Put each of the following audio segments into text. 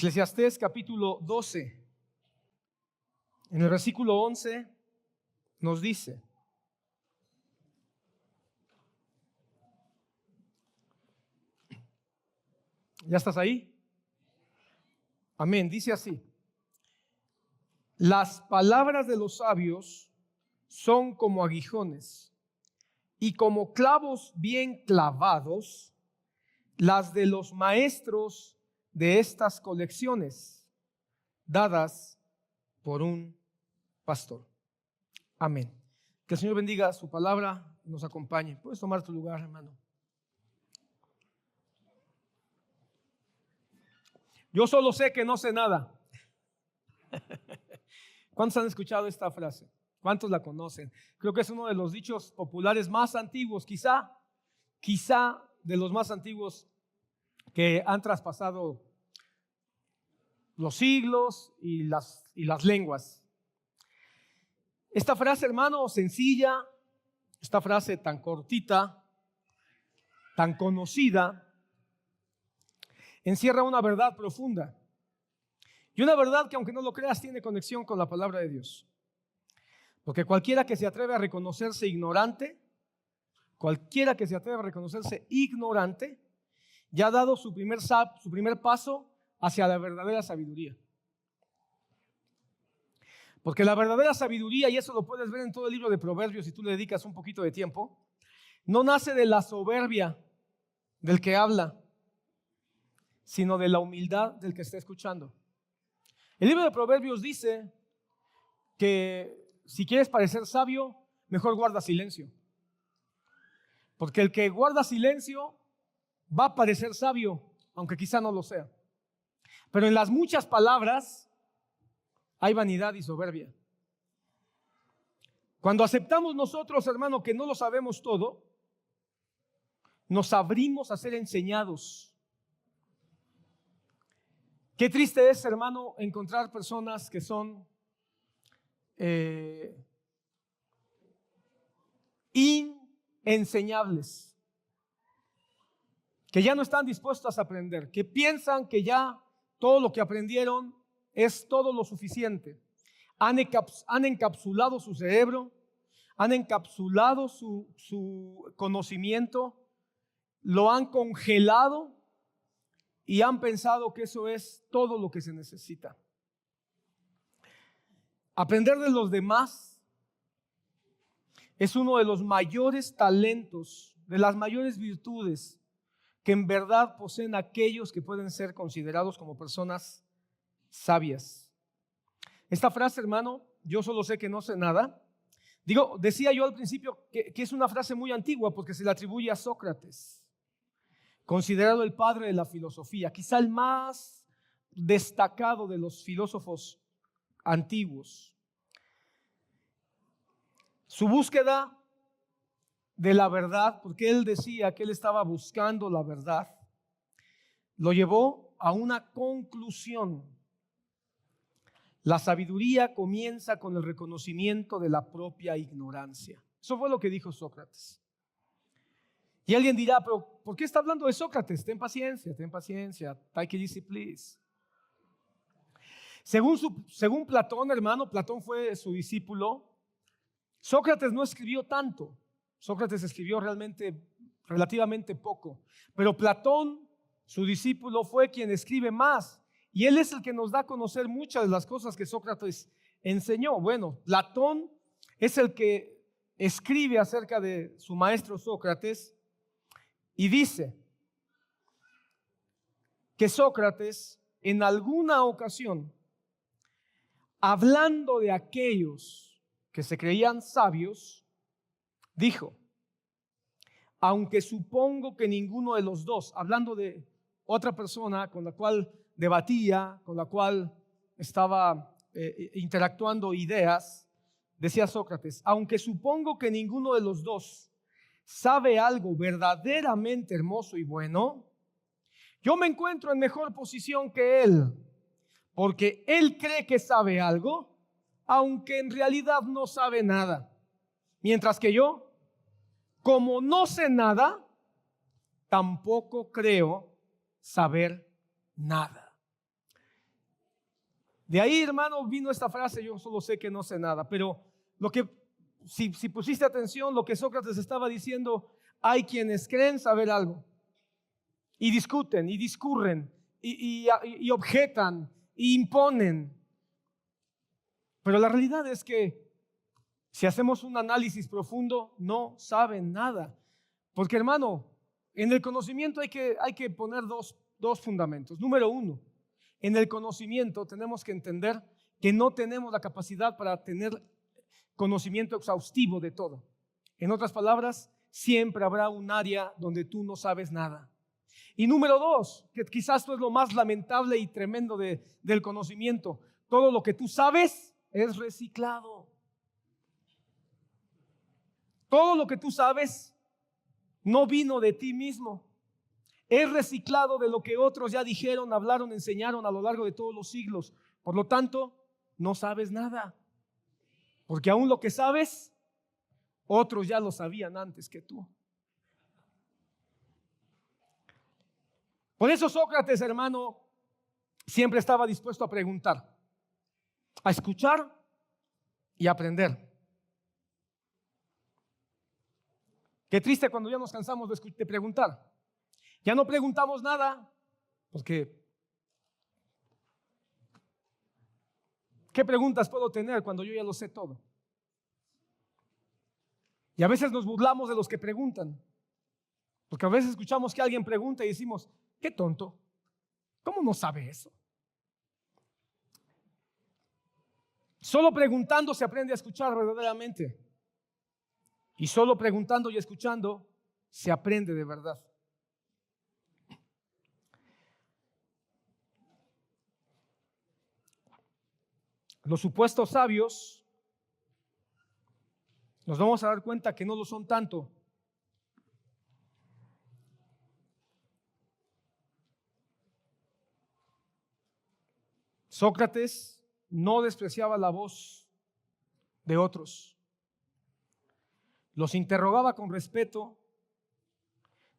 Eclesiastés capítulo 12, en el versículo 11 nos dice: ¿ya estás ahí? Amén. Dice así: las palabras de los sabios son como aguijones, y como clavos bien clavados las de los maestros de estas colecciones, dadas por un pastor. Amén. Que el Señor bendiga su palabra y nos acompañe. Puedes tomar tu lugar, hermano. Yo solo sé que no sé nada. ¿Cuántos han escuchado esta frase? ¿Cuántos la conocen? Creo que es uno de los dichos populares más antiguos, quizá de los más antiguos que han traspasado los siglos y las lenguas. Esta frase, hermano, sencilla, esta frase tan cortita, tan conocida, encierra una verdad profunda. Y una verdad que, aunque no lo creas, tiene conexión con la palabra de Dios. Porque cualquiera que se atreve a reconocerse ignorante, ya ha dado su primer paso hacia la verdadera sabiduría. Porque la verdadera sabiduría, y eso lo puedes ver en todo el libro de Proverbios si tú le dedicas un poquito de tiempo, no nace de la soberbia del que habla, sino de la humildad del que está escuchando. El libro de Proverbios dice que si quieres parecer sabio, mejor guarda silencio. Porque el que guarda silencio va a parecer sabio, aunque quizá no lo sea. Pero en las muchas palabras hay vanidad y soberbia. Cuando aceptamos nosotros, hermano, que no lo sabemos todo, nos abrimos a ser enseñados. Qué triste es, hermano, encontrar personas que son inenseñables, que ya no están dispuestos a aprender, que piensan que ya todo lo que aprendieron es todo lo suficiente. Han encapsulado su cerebro, han encapsulado su conocimiento, lo han congelado y han pensado que eso es todo lo que se necesita. Aprender de los demás es uno de los mayores talentos, de las mayores virtudes que en verdad poseen aquellos que pueden ser considerados como personas sabias. Esta frase, hermano, yo solo sé que no sé nada. Decía yo al principio que es una frase muy antigua porque se le atribuye a Sócrates, considerado el padre de la filosofía, quizá el más destacado de los filósofos antiguos. Su búsqueda de la verdad, porque él decía que él estaba buscando la verdad, lo llevó a una conclusión. La sabiduría comienza con el reconocimiento de la propia ignorancia. Eso fue lo que dijo Sócrates. Y alguien dirá, pero ¿por qué está hablando de Sócrates? Ten paciencia, take it easy, please. Según Platón, hermano, Platón fue su discípulo. Sócrates no escribió tanto. Sócrates escribió relativamente poco. Pero Platón, su discípulo, fue quien escribe más. Y él es el que nos da a conocer muchas de las cosas que Sócrates enseñó. Bueno, Platón es el que escribe acerca de su maestro Sócrates y dice que Sócrates en alguna ocasión, hablando de aquellos que se creían sabios, dijo: aunque supongo que ninguno de los dos, hablando de otra persona con la cual debatía, con la cual estaba interactuando ideas, decía Sócrates: aunque supongo que ninguno de los dos sabe algo verdaderamente hermoso y bueno, yo me encuentro en mejor posición que él, porque él cree que sabe algo, aunque en realidad no sabe nada. Mientras que yo, como no sé nada, tampoco creo saber nada. De ahí, hermano, vino esta frase: yo solo sé que no sé nada. Pero si pusiste atención, lo que Sócrates estaba diciendo: hay quienes creen saber algo y discuten y discurren y objetan y imponen. Pero la realidad es que si hacemos un análisis profundo, no saben nada. Porque, hermano, en el conocimiento hay que poner dos fundamentos. Número uno, en el conocimiento tenemos que entender que no tenemos la capacidad para tener conocimiento exhaustivo de todo. En otras palabras, siempre habrá un área donde tú no sabes nada. Y número dos, que quizás esto es lo más lamentable y tremendo del conocimiento: todo lo que tú sabes es reciclado. Todo lo que tú sabes no vino de ti mismo. Es reciclado de lo que otros ya dijeron, hablaron, enseñaron a lo largo de todos los siglos. Por lo tanto, no sabes nada. Porque aún lo que sabes, otros ya lo sabían antes que tú. Por eso Sócrates, hermano, siempre estaba dispuesto a preguntar, a escuchar y a aprender. Qué triste cuando ya nos cansamos de preguntar. Ya no preguntamos nada, porque ¿qué preguntas puedo tener cuando yo ya lo sé todo? Y a veces nos burlamos de los que preguntan, porque a veces escuchamos que alguien pregunta y decimos: qué tonto, ¿cómo no sabe eso? Solo preguntando se aprende a escuchar verdaderamente. Y solo preguntando y escuchando se aprende de verdad. Los supuestos sabios, nos vamos a dar cuenta que no lo son tanto. Sócrates no despreciaba la voz de otros. Los interrogaba con respeto,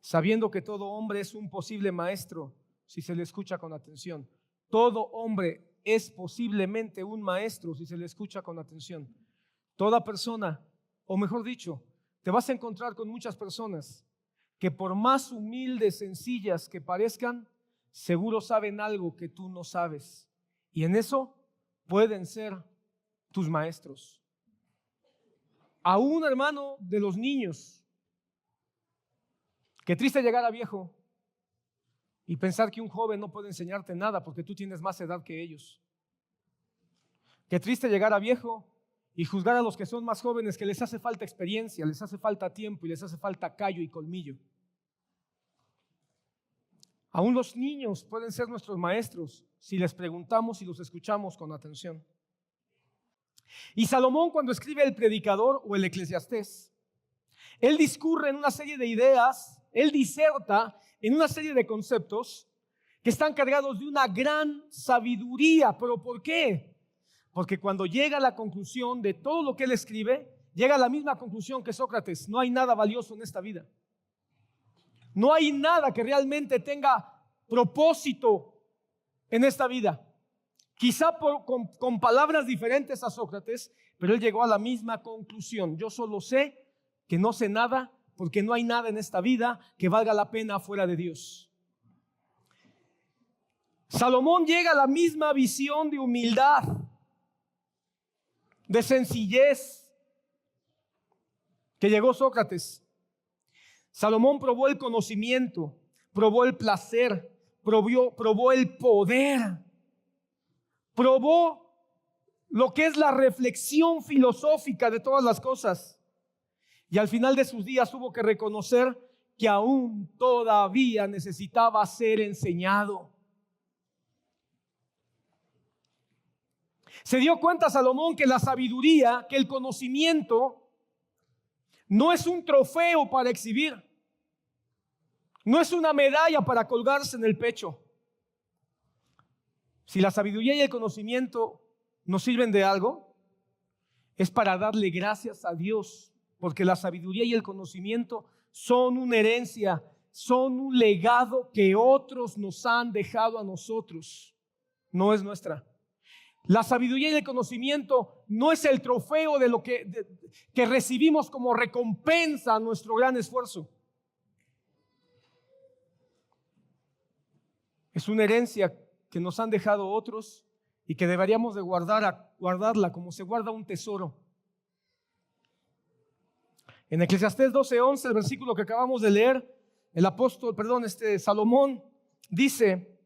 sabiendo que todo hombre es un posible maestro si se le escucha con atención. Todo hombre es posiblemente un maestro si se le escucha con atención. Toda persona, o mejor dicho, te vas a encontrar con muchas personas que, por más humildes, sencillas que parezcan, seguro saben algo que tú no sabes. Y en eso pueden ser tus maestros. Aún, hermano, de los niños. Qué triste llegar a viejo y pensar que un joven no puede enseñarte nada porque tú tienes más edad que ellos. Qué triste llegar a viejo y juzgar a los que son más jóvenes, que les hace falta experiencia, les hace falta tiempo y les hace falta callo y colmillo. Aún los niños pueden ser nuestros maestros si les preguntamos y los escuchamos con atención. Y Salomón, cuando escribe el Predicador o el Eclesiastés, él discurre en una serie de ideas, él diserta en una serie de conceptos que están cargados de una gran sabiduría. ¿Pero por qué? Porque cuando llega a la conclusión de todo lo que él escribe, llega a la misma conclusión que Sócrates: no hay nada valioso en esta vida. No hay nada que realmente tenga propósito en esta vida. Quizá con palabras diferentes a Sócrates, pero él llegó a la misma conclusión: yo solo sé que no sé nada, porque no hay nada en esta vida que valga la pena fuera de Dios. Salomón llega a la misma visión de humildad, de sencillez que llegó Sócrates. Salomón probó el conocimiento, probó el placer, probó el poder, probó lo que es la reflexión filosófica de todas las cosas. Y al final de sus días tuvo que reconocer que aún todavía necesitaba ser enseñado. Se dio cuenta Salomón que la sabiduría, que el conocimiento no es un trofeo para exhibir, no es una medalla para colgarse en el pecho. Si la sabiduría y el conocimiento nos sirven de algo, es para darle gracias a Dios, porque la sabiduría y el conocimiento son una herencia, son un legado que otros nos han dejado a nosotros, no es nuestra. La sabiduría y el conocimiento no es el trofeo de lo que recibimos como recompensa a nuestro gran esfuerzo. Es una herencia que nos han dejado otros y que deberíamos de guardarla como se guarda un tesoro. En Eclesiastés 12:11, el versículo que acabamos de leer, Salomón dice: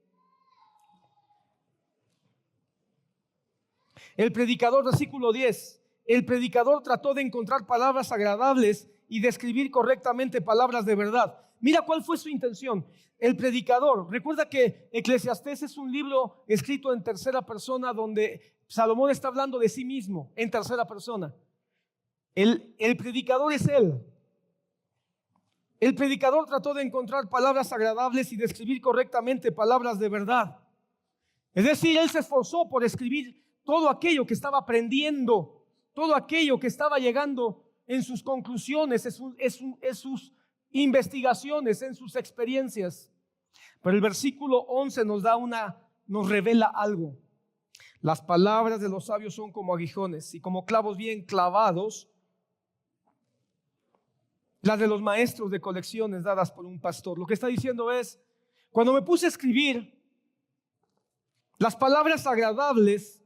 el predicador, versículo 10, el predicador trató de encontrar palabras agradables y de escribir correctamente palabras de verdad. Mira cuál fue su intención. El predicador, recuerda que Eclesiastés es un libro escrito en tercera persona donde Salomón está hablando de sí mismo en tercera persona. El predicador es él. El predicador trató de encontrar palabras agradables y de escribir correctamente palabras de verdad. Es decir, él se esforzó por escribir todo aquello que estaba aprendiendo, todo aquello que estaba llegando en sus conclusiones, en sus investigaciones, en sus experiencias. Pero el versículo 11 nos revela algo. Las palabras de los sabios son como aguijones y como clavos bien clavados, las de los maestros de colecciones dadas por un pastor. Lo que está diciendo es, cuando me puse a escribir las palabras agradables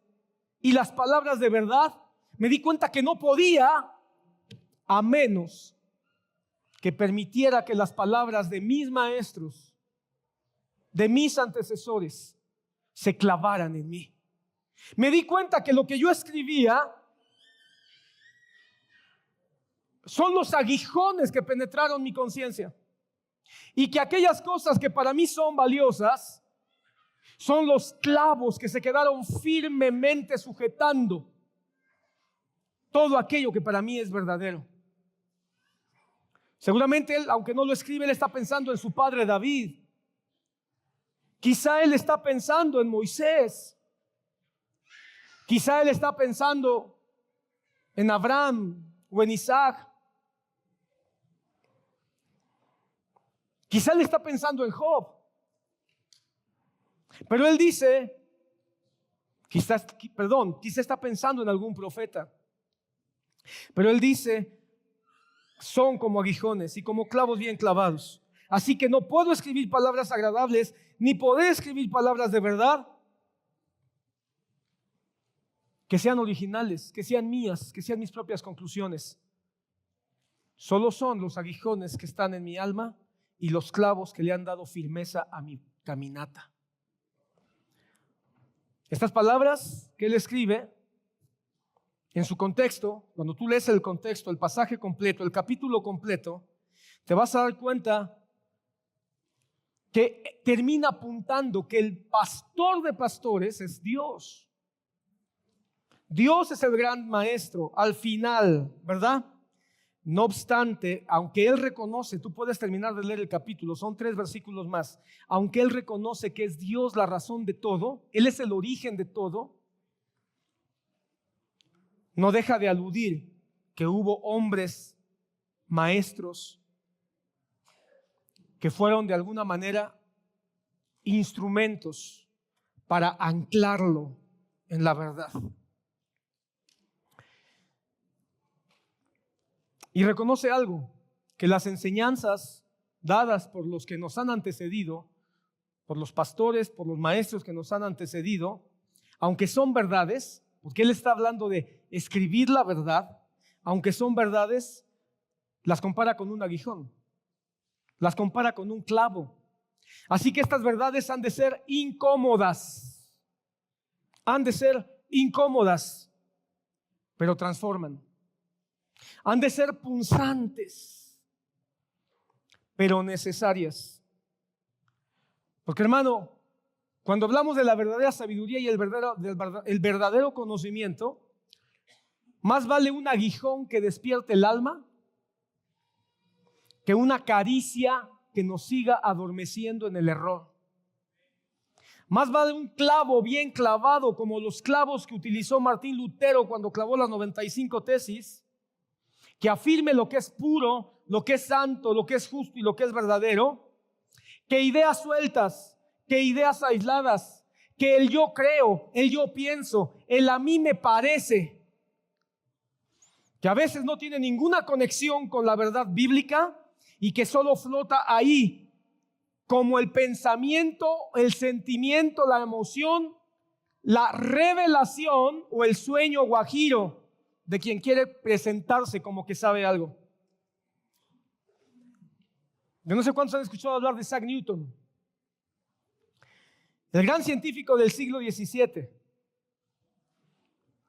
y las palabras de verdad, me di cuenta que no podía a menos que permitiera que las palabras de mis maestros, de mis antecesores, se clavaran en mí. Me di cuenta que lo que yo escribía son los aguijones que penetraron mi conciencia, y que aquellas cosas que para mí son valiosas son los clavos que se quedaron firmemente sujetando todo aquello que para mí es verdadero. Seguramente él, aunque no lo escribe, él está pensando en su padre David. Quizá él está pensando en Moisés. Quizá él está pensando en Abraham o en Isaac. Quizá él está pensando en Job. Pero él dice, quizá está pensando en algún profeta. Pero él dice, son como aguijones y como clavos bien clavados. Así que no puedo escribir palabras agradables, ni poder escribir palabras de verdad que sean originales, que sean mías, que sean mis propias conclusiones. Solo son los aguijones que están en mi alma y los clavos que le han dado firmeza a mi caminata. Estas palabras que él escribe, en su contexto, cuando tú lees el contexto, el pasaje completo, el capítulo completo, te vas a dar cuenta que termina apuntando que el pastor de pastores es Dios. Dios es el gran maestro al final, ¿verdad? No obstante, aunque él reconoce, tú puedes terminar de leer el capítulo, son 3 versículos más, aunque él reconoce que es Dios la razón de todo, él es el origen de todo, no deja de aludir que hubo hombres, maestros, que fueron de alguna manera instrumentos para anclarlo en la verdad. Y reconoce algo, que las enseñanzas dadas por los que nos han antecedido, por los pastores, por los maestros que nos han antecedido, aunque son verdades, porque él está hablando de escribir la verdad, aunque son verdades, las compara con un aguijón, las compara con un clavo. Así que estas verdades han de ser incómodas, pero transforman. Han de ser punzantes, pero necesarias. Porque, hermano, cuando hablamos de la verdadera sabiduría y el verdadero conocimiento, más vale un aguijón que despierte el alma que una caricia que nos siga adormeciendo en el error. Más vale un clavo bien clavado, como los clavos que utilizó Martín Lutero cuando clavó las 95 tesis, que afirme lo que es puro, lo que es santo, lo que es justo y lo que es verdadero, que ideas sueltas, que ideas aisladas, que el yo creo, el yo pienso, el a mí me parece, que a veces no tiene ninguna conexión con la verdad bíblica y que solo flota ahí como el pensamiento, el sentimiento, la emoción, la revelación o el sueño guajiro de quien quiere presentarse como que sabe algo. Yo no sé cuántos han escuchado hablar de Isaac Newton, el gran científico del siglo XVII,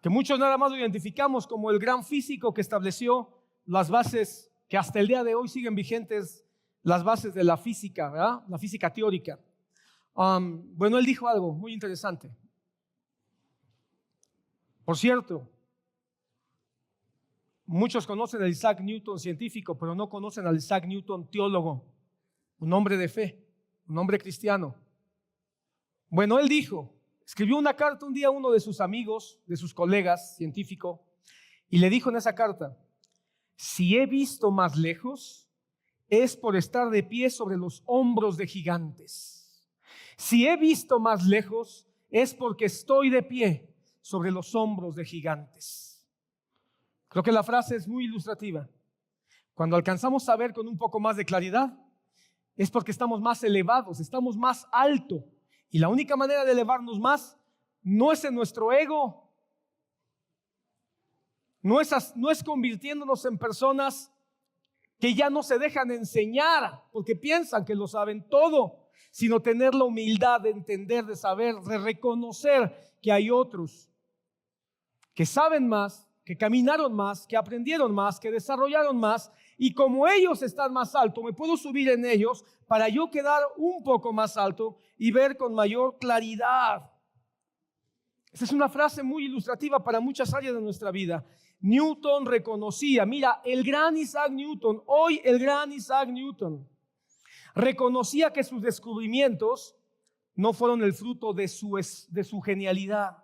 que muchos nada más lo identificamos como el gran físico que estableció las bases que hasta el día de hoy siguen vigentes, las bases de la física, ¿verdad? La física teórica. Bueno, él dijo algo muy interesante. Por cierto, muchos conocen al Isaac Newton científico, pero no conocen al Isaac Newton teólogo, un hombre de fe, un hombre cristiano. Bueno, él dijo, escribió una carta un día a uno de sus amigos, de sus colegas científico, y le dijo en esa carta: si he visto más lejos, es por estar de pie sobre los hombros de gigantes. Si he visto más lejos, es porque estoy de pie sobre los hombros de gigantes. Creo que la frase es muy ilustrativa. Cuando alcanzamos a ver con un poco más de claridad, es porque estamos más elevados, estamos más alto. Y la única manera de elevarnos más no es en nuestro ego, no es convirtiéndonos en personas que ya no se dejan enseñar porque piensan que lo saben todo, sino tener la humildad de entender, de saber, de reconocer que hay otros que saben más, que caminaron más, que aprendieron más, que desarrollaron más, y como ellos están más alto, me puedo subir en ellos para yo quedar un poco más alto y ver con mayor claridad. Esa es una frase muy ilustrativa para muchas áreas de nuestra vida. Newton reconocía, mira, el gran Isaac Newton, hoy el gran Isaac Newton, reconocía que sus descubrimientos no fueron el fruto de su genialidad,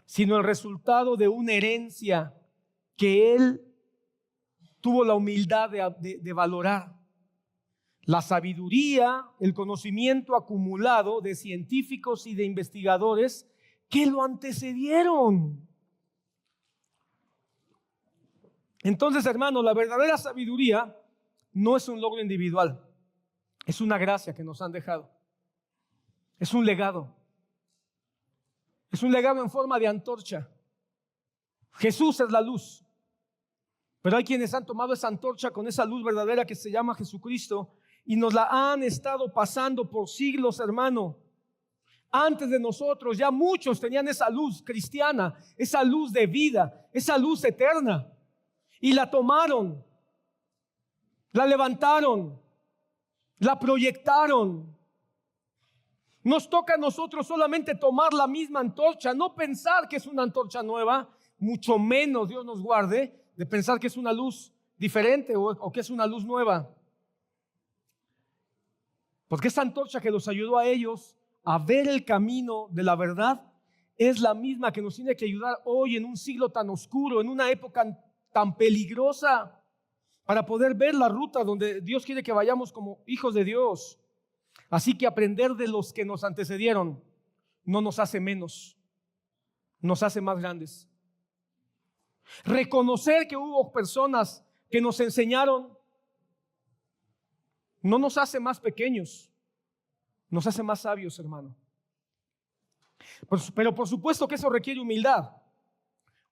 sino el resultado de una herencia que él tuvo la humildad de valorar. La sabiduría, el conocimiento acumulado de científicos y de investigadores que lo antecedieron. Entonces, hermano, la verdadera sabiduría no es un logro individual, es una gracia que nos han dejado. Es un legado. Es un legado en forma de antorcha. Jesús es la luz, pero hay quienes han tomado esa antorcha con esa luz verdadera que se llama Jesucristo y nos la han estado pasando por siglos, hermano. Antes de nosotros ya muchos tenían esa luz cristiana, esa luz de vida, esa luz eterna, y la tomaron, la levantaron, la proyectaron. Nos toca a nosotros solamente tomar la misma antorcha, no pensar que es una antorcha nueva, mucho menos, Dios nos guarde, de pensar que es una luz diferente o que es una luz nueva. Porque esa antorcha que los ayudó a ellos a ver el camino de la verdad es la misma que nos tiene que ayudar hoy en un siglo tan oscuro, en una época tan peligrosa, para poder ver la ruta donde Dios quiere que vayamos como hijos de Dios. Así que aprender de los que nos antecedieron no nos hace menos, nos hace más grandes. Reconocer que hubo personas que nos enseñaron no nos hace más pequeños, nos hace más sabios, hermano. Pero por supuesto que eso requiere humildad.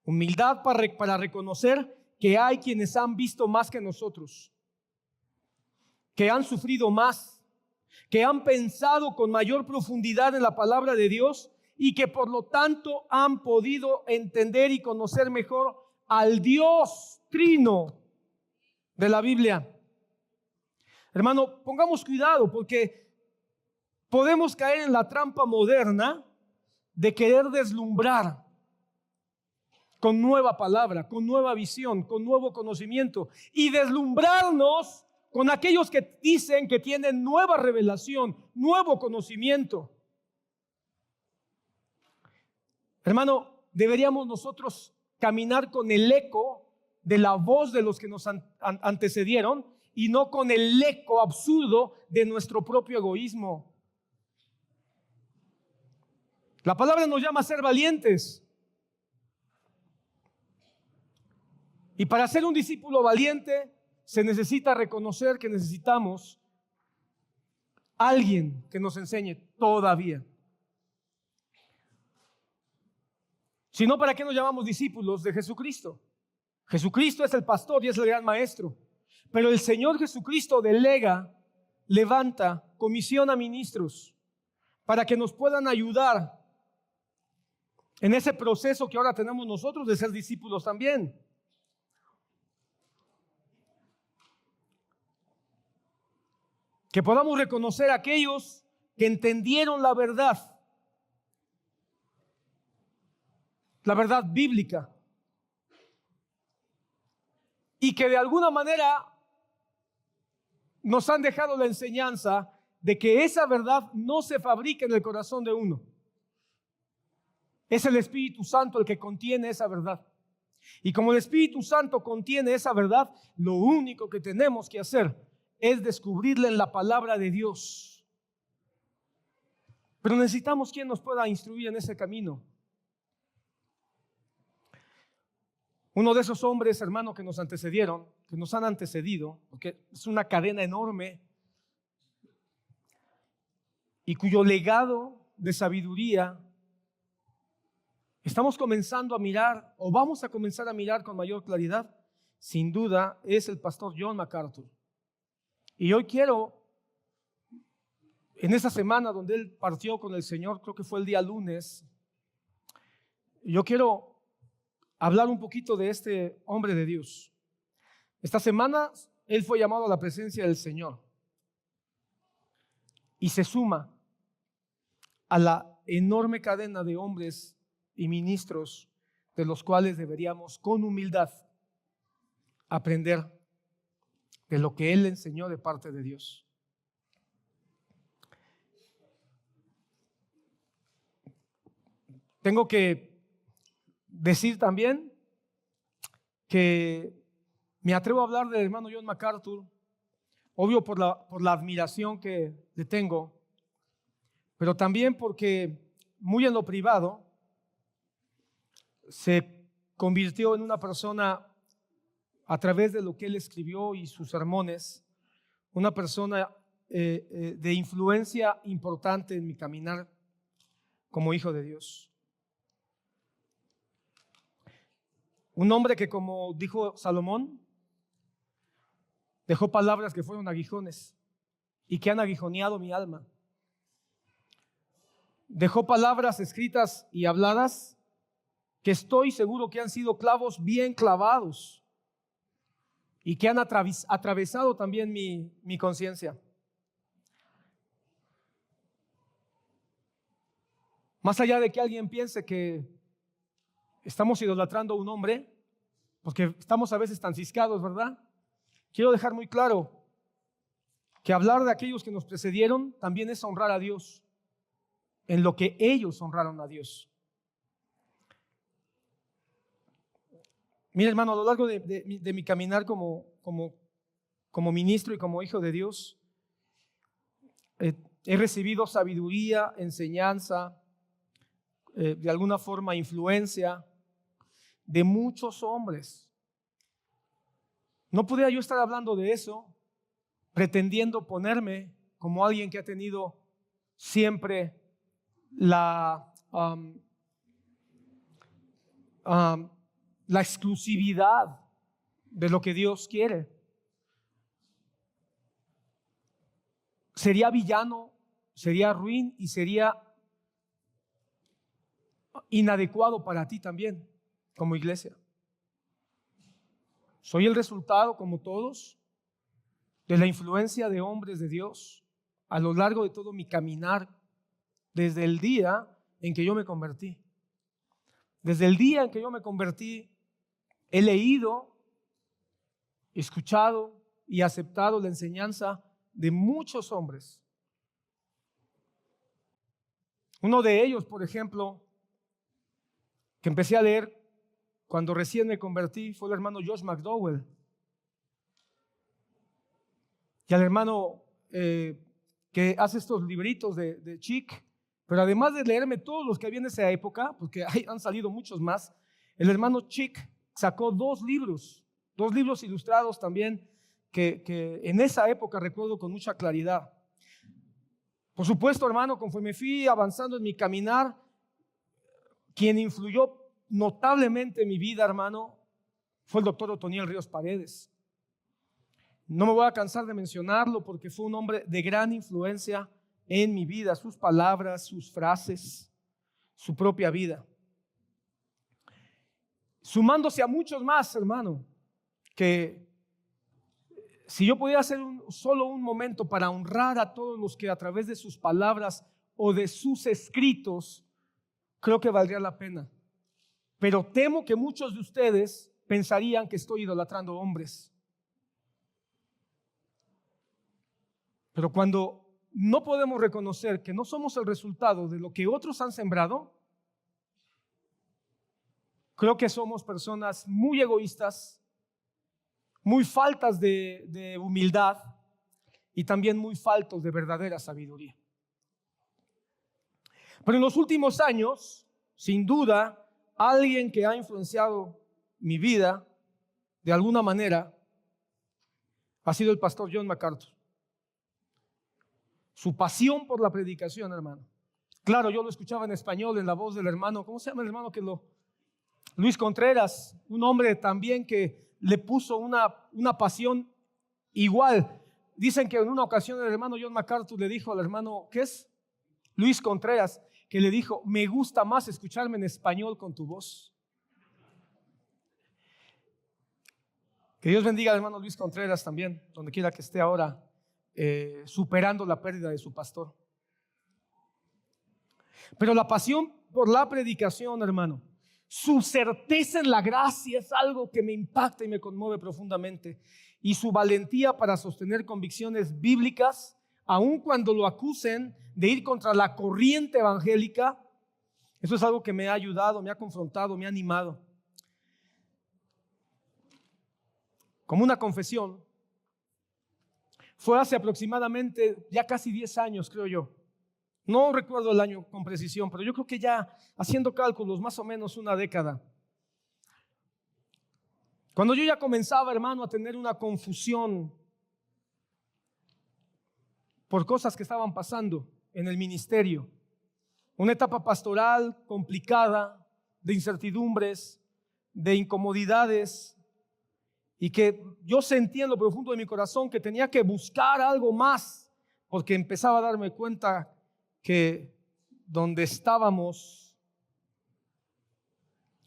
Humildad para reconocer que hay quienes han visto más que nosotros, que han sufrido más, que han pensado con mayor profundidad en la palabra de Dios y que por lo tanto han podido entender y conocer mejor al Dios trino de la Biblia. Hermano, pongamos cuidado porque podemos caer en la trampa moderna de querer deslumbrar con nueva palabra, con nueva visión, con nuevo conocimiento y deslumbrarnos con aquellos que dicen que tienen nueva revelación, nuevo conocimiento. Hermano, deberíamos nosotros caminar con el eco de la voz de los que nos antecedieron y no con el eco absurdo de nuestro propio egoísmo. La palabra nos llama a ser valientes. Y para ser un discípulo valiente se necesita reconocer que necesitamos alguien que nos enseñe todavía. Si no, ¿para qué nos llamamos discípulos de Jesucristo? Jesucristo es el pastor y es el gran maestro. Pero el Señor Jesucristo delega, levanta, comisiona ministros para que nos puedan ayudar en ese proceso que ahora tenemos nosotros de ser discípulos también. Que podamos reconocer a aquellos que entendieron la verdad bíblica, y que de alguna manera nos han dejado la enseñanza de que esa verdad no se fabrica en el corazón de uno. Es el Espíritu Santo el que contiene esa verdad. Y como el Espíritu Santo contiene esa verdad, lo único que tenemos que hacer es descubrirla en la palabra de Dios. Pero necesitamos quien nos pueda instruir en ese camino. Uno de esos hombres, hermano, que nos antecedieron, que nos han antecedido, porque es una cadena enorme, y cuyo legado de sabiduría estamos comenzando a mirar, o vamos a comenzar a mirar con mayor claridad, sin duda, es el pastor John MacArthur. Y hoy quiero, en esa semana donde él partió con el Señor, creo que fue el día lunes, yo quiero hablar un poquito de este hombre de Dios. Esta semana él fue llamado a la presencia del Señor y se suma a la enorme cadena de hombres y ministros de los cuales deberíamos con humildad aprender de lo que él enseñó de parte de Dios. Tengo que decir también que me atrevo a hablar del hermano John MacArthur, obvio por la admiración que le tengo, pero también porque muy en lo privado se convirtió en una persona, a través de lo que él escribió y sus sermones, una persona de influencia importante en mi caminar como hijo de Dios. Un hombre que, como dijo Salomón, dejó palabras que fueron aguijones y que han aguijoneado mi alma. Dejó palabras escritas y habladas que estoy seguro que han sido clavos bien clavados y que han atravesado también mi conciencia. Más allá de que alguien piense que estamos idolatrando a un hombre, porque estamos a veces tan ciscados, ¿verdad? Quiero dejar muy claro que hablar de aquellos que nos precedieron también es honrar a Dios, en lo que ellos honraron a Dios. Mira, hermano, a lo largo de mi caminar como ministro y como hijo de Dios, he recibido sabiduría, enseñanza, de alguna forma influencia de muchos hombres. No podía yo estar hablando de eso pretendiendo ponerme como alguien que ha tenido siempre la exclusividad de lo que Dios quiere. Sería villano, sería ruin y sería inadecuado para ti también como iglesia. Soy el resultado, como todos, de la influencia de hombres de Dios a lo largo de todo mi caminar, desde el día en que yo me convertí. Desde el día en que yo me convertí, he leído, escuchado y aceptado la enseñanza de muchos hombres. Uno de ellos, por ejemplo, que empecé a leer cuando recién me convertí, fue el hermano Josh McDowell. Y al hermano que hace estos libritos de Chick, Pero además de leerme todos los que había en esa época, porque han salido muchos más, el hermano Chick sacó dos libros ilustrados también, que en esa época recuerdo con mucha claridad. Por supuesto, hermano, conforme fui avanzando en mi caminar, quien influyó notablemente en mi vida, hermano, fue el doctor Otoniel Ríos Paredes. No me voy a cansar de mencionarlo porque fue un hombre de gran influencia en mi vida, sus palabras, sus frases, su propia vida. Sumándose a muchos más, hermano, que si yo pudiera hacer solo un momento para honrar a todos los que a través de sus palabras o de sus escritos, creo que valdría la pena. Pero temo que muchos de ustedes pensarían que estoy idolatrando hombres. Pero cuando no podemos reconocer que no somos el resultado de lo que otros han sembrado, creo que somos personas muy egoístas, muy faltas de humildad y también muy faltos de verdadera sabiduría. Pero en los últimos años, sin duda, alguien que ha influenciado mi vida de alguna manera ha sido el pastor John MacArthur. Su pasión por la predicación, hermano. Claro, yo lo escuchaba en español en la voz del hermano, ¿cómo se llama el hermano Luis Contreras, un hombre también que le puso una pasión igual. Dicen que en una ocasión el hermano John MacArthur le dijo al hermano, ¿qué es? Luis Contreras, que le dijo, me gusta más escucharme en español con tu voz. Que Dios bendiga al hermano Luis Contreras también, donde quiera que esté ahora, superando la pérdida de su pastor. Pero la pasión por la predicación, hermano, su certeza en la gracia es algo que me impacta y me conmueve profundamente. Y su valentía para sostener convicciones bíblicas, aun cuando lo acusen de ir contra la corriente evangélica, eso es algo que me ha ayudado, me ha confrontado, me ha animado. Como una confesión, fue hace aproximadamente ya casi 10 años, creo yo. No recuerdo el año con precisión, pero yo creo que ya haciendo cálculos, más o menos una década. Cuando yo ya comenzaba, hermano, a tener una confusión por cosas que estaban pasando en el ministerio, una etapa pastoral complicada, de incertidumbres, de incomodidades, y que yo sentía en lo profundo de mi corazón que tenía que buscar algo más, porque empezaba a darme cuenta que donde estábamos,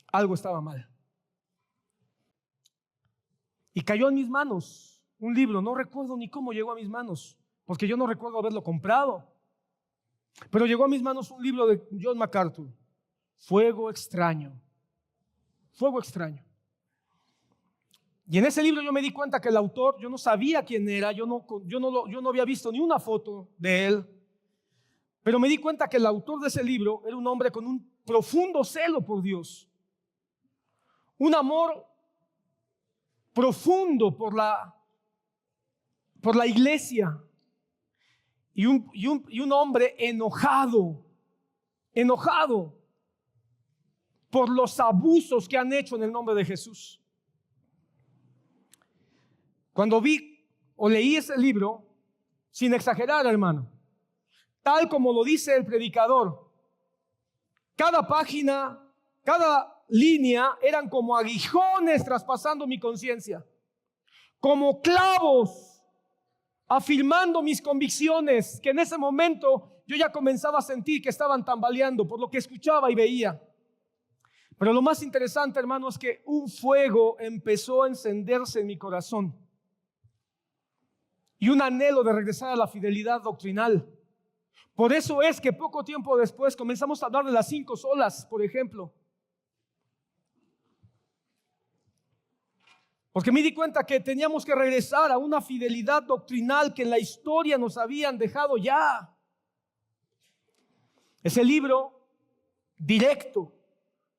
algo estaba mal. Y cayó en mis manos un libro, no recuerdo ni cómo llegó a mis manos, porque yo no recuerdo haberlo comprado, pero llegó a mis manos un libro de John MacArthur, Fuego Extraño. Fuego Extraño. Y en ese libro yo me di cuenta que el autor, yo no sabía quién era, yo no había visto ni una foto de él, pero me di cuenta que el autor de ese libro era un hombre con un profundo celo por Dios, un amor profundo por la iglesia y un hombre enojado por los abusos que han hecho en el nombre de Jesús. Cuando vi o leí ese libro, sin exagerar, hermano, tal como lo dice el predicador, cada página, cada línea eran como aguijones traspasando mi conciencia, como clavos afirmando mis convicciones, que en ese momento yo ya comenzaba a sentir que estaban tambaleando por lo que escuchaba y veía. Pero lo más interesante, hermano, es que un fuego empezó a encenderse en mi corazón y un anhelo de regresar a la fidelidad doctrinal. Por eso es que poco tiempo después comenzamos a hablar de las 5 solas, por ejemplo. Porque me di cuenta que teníamos que regresar a una fidelidad doctrinal que en la historia nos habían dejado ya. Ese libro directo,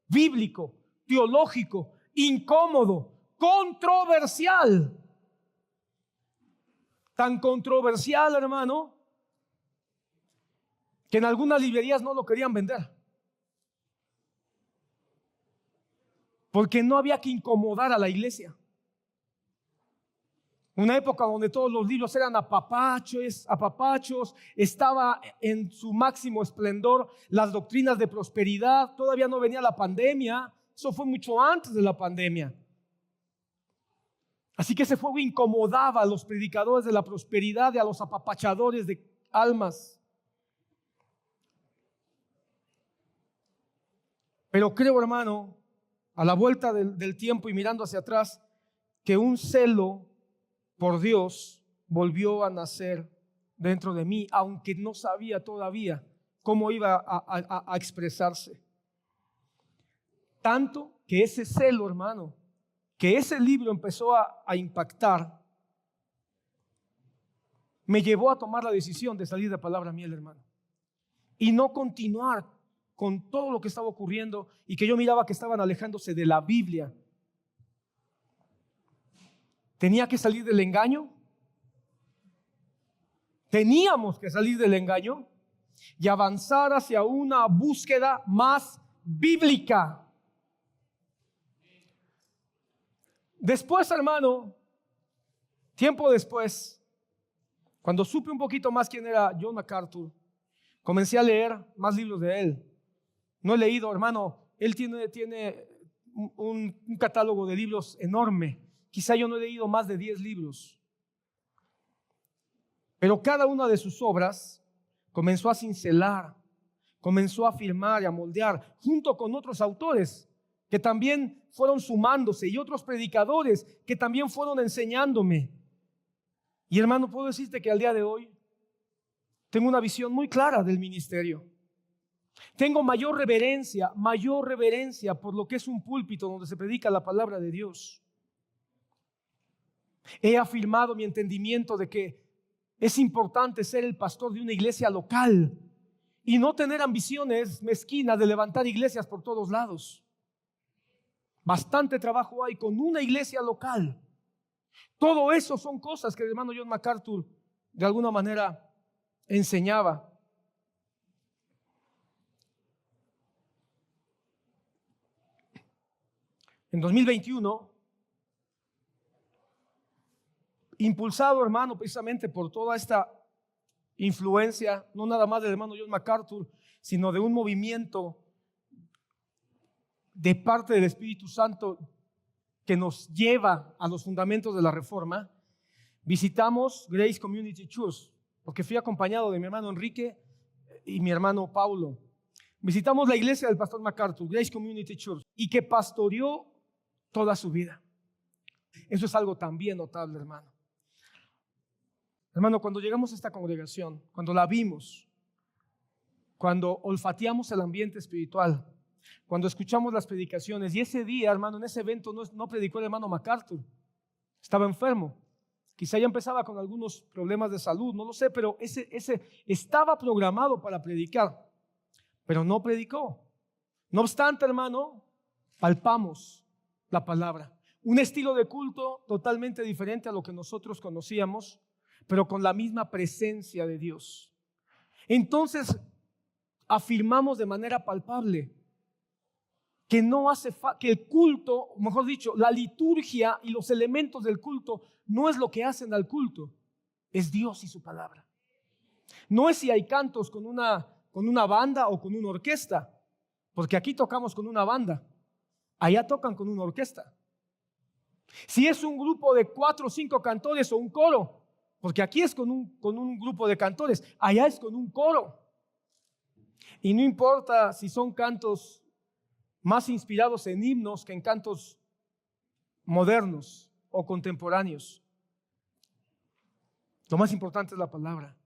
bíblico, teológico, incómodo, controversial. Tan controversial, hermano, que en algunas librerías no lo querían vender, porque no había que incomodar a la iglesia. Una época donde todos los libros eran apapachos, estaba en su máximo esplendor las doctrinas de prosperidad, todavía no venía la pandemia, eso fue mucho antes de la pandemia. Así que ese fuego incomodaba a los predicadores de la prosperidad y a los apapachadores de almas. Pero creo, hermano, a la vuelta del tiempo y mirando hacia atrás, que un celo por Dios volvió a nacer dentro de mí, aunque no sabía todavía cómo iba a expresarse. Tanto que ese celo, hermano, que ese libro empezó a impactar, me llevó a tomar la decisión de salir de Palabra Miel, hermano, y no continuar con todo lo que estaba ocurriendo y que yo miraba que estaban alejándose de la Biblia. Tenía que salir del engaño. Teníamos que salir del engaño y avanzar hacia una búsqueda más bíblica. Después, hermano, tiempo después, cuando supe un poquito más quién era John MacArthur, comencé a leer más libros de él. No he leído, hermano, él tiene un catálogo de libros enorme. Quizá yo no he leído más de 10 libros. Pero cada una de sus obras comenzó a cincelar, comenzó a afirmar y a moldear, junto con otros autores que también fueron sumándose y otros predicadores que también fueron enseñándome. Y hermano, puedo decirte que al día de hoy tengo una visión muy clara del ministerio. Tengo mayor reverencia por lo que es un púlpito donde se predica la palabra de Dios. He afirmado mi entendimiento de que es importante ser el pastor de una iglesia local y no tener ambiciones mezquinas de levantar iglesias por todos lados. Bastante trabajo hay con una iglesia local. Todo eso son cosas que el hermano John MacArthur de alguna manera enseñaba. En 2021, impulsado, hermano, precisamente por toda esta influencia, no nada más del hermano John MacArthur, sino de un movimiento de parte del Espíritu Santo que nos lleva a los fundamentos de la Reforma, visitamos Grace Community Church, porque fui acompañado de mi hermano Enrique y mi hermano Paulo. Visitamos la iglesia del pastor MacArthur, Grace Community Church, y que pastoreó toda su vida. Eso es algo también notable, hermano. Hermano, cuando llegamos a esta congregación, cuando la vimos, cuando olfateamos el ambiente espiritual, cuando escuchamos las predicaciones, y ese día, hermano, en ese evento no predicó el hermano MacArthur, estaba enfermo, quizá ya empezaba con algunos problemas de salud, no lo sé, pero ese estaba programado para predicar, pero no predicó. No obstante, hermano, palpamos la palabra, un estilo de culto totalmente diferente a lo que nosotros conocíamos, pero con la misma presencia de Dios. Entonces, afirmamos de manera palpable que que el culto, mejor dicho, la liturgia y los elementos del culto no es lo que hacen al culto, es Dios y su palabra. No es si hay cantos con una banda o con una orquesta, porque aquí tocamos con una banda, allá tocan con una orquesta. Si es un grupo de 4 o 5 cantores o un coro, porque aquí es con un grupo de cantores, allá es con un coro. Y no importa si son cantos más inspirados en himnos que en cantos modernos o contemporáneos. Lo más importante es la palabra.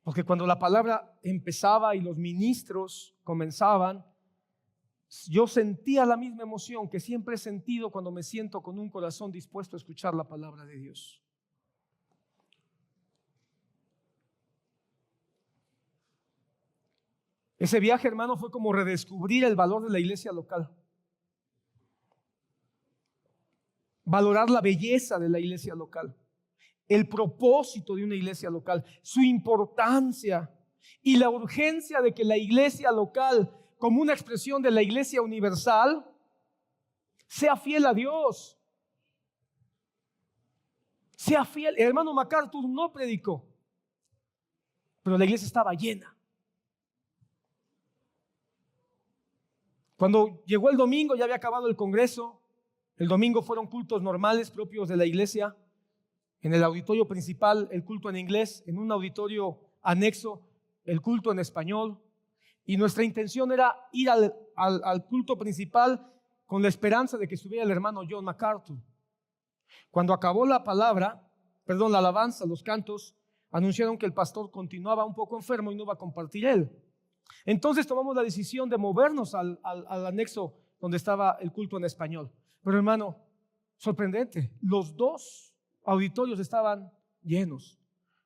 Porque cuando la palabra empezaba y los ministros comenzaban, yo sentía la misma emoción que siempre he sentido cuando me siento con un corazón dispuesto a escuchar la palabra de Dios. Ese viaje, hermano, fue como redescubrir el valor de la iglesia local. Valorar la belleza de la iglesia local, el propósito de una iglesia local, su importancia y la urgencia de que la iglesia local, como una expresión de la iglesia universal, sea fiel a Dios. Sea fiel. El hermano MacArthur no predicó, pero la iglesia estaba llena. Cuando llegó el domingo, ya había acabado el congreso. El domingo fueron cultos normales propios de la iglesia. En el auditorio principal, el culto en inglés. En un auditorio anexo, el culto en español. Y nuestra intención era ir al culto principal con la esperanza de que estuviera el hermano John MacArthur. Cuando acabó la alabanza, los cantos, anunciaron que el pastor continuaba un poco enfermo y no iba a compartir él. Entonces tomamos la decisión de movernos al anexo donde estaba el culto en español. Pero hermano, sorprendente, los dos auditorios estaban llenos.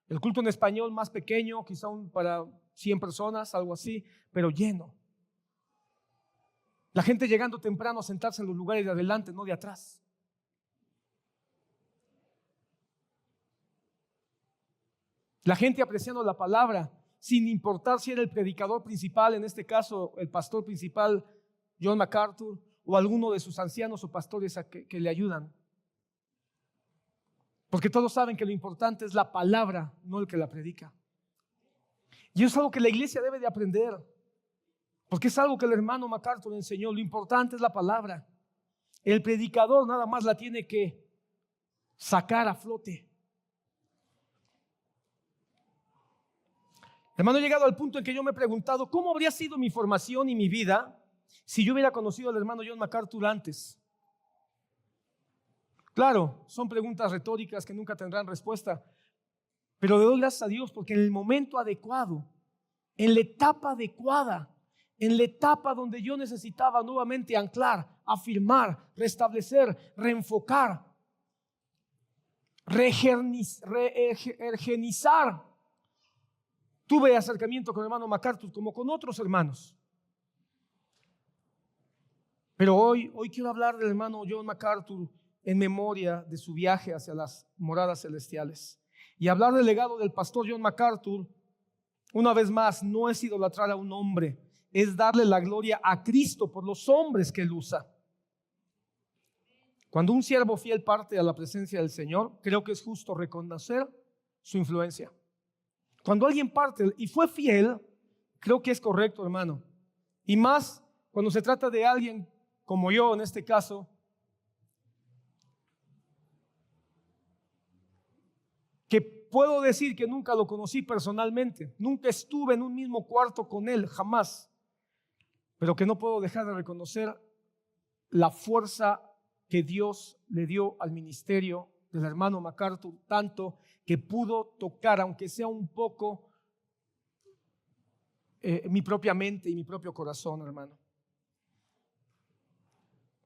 El culto en español más pequeño, quizá para 100 personas, algo así, pero lleno. La gente llegando temprano a sentarse en los lugares de adelante, no de atrás. La gente apreciando la palabra, sin importar si era el predicador principal, en este caso el pastor principal, John MacArthur, o alguno de sus ancianos o pastores que le ayudan. Porque todos saben que lo importante es la palabra, no el que la predica. Y eso es algo que la iglesia debe de aprender, porque es algo que el hermano MacArthur enseñó. Lo importante es la palabra. El predicador nada más la tiene que sacar a flote. Hermano, he llegado al punto en que yo me he preguntado cómo habría sido mi formación y mi vida si yo hubiera conocido al hermano John MacArthur antes. Claro, son preguntas retóricas que nunca tendrán respuesta, pero le doy gracias a Dios porque en el momento adecuado, en la etapa adecuada, en la etapa donde yo necesitaba nuevamente anclar, afirmar, restablecer, reenfocar, rehigienizar, tuve acercamiento con el hermano MacArthur como con otros hermanos. Pero hoy quiero hablar del hermano John MacArthur en memoria de su viaje hacia las moradas celestiales. Y hablar del legado del pastor John MacArthur, una vez más, no es idolatrar a un hombre, es darle la gloria a Cristo por los hombres que él usa. Cuando un siervo fiel parte a la presencia del Señor, creo que es justo reconocer su influencia. Cuando alguien parte y fue fiel, creo que es correcto, hermano. Y más cuando se trata de alguien como yo en este caso, que puedo decir que nunca lo conocí personalmente, nunca estuve en un mismo cuarto con él, jamás, pero que no puedo dejar de reconocer la fuerza que Dios le dio al ministerio del hermano MacArthur, tanto que pudo tocar, aunque sea un poco, mi propia mente y mi propio corazón, hermano.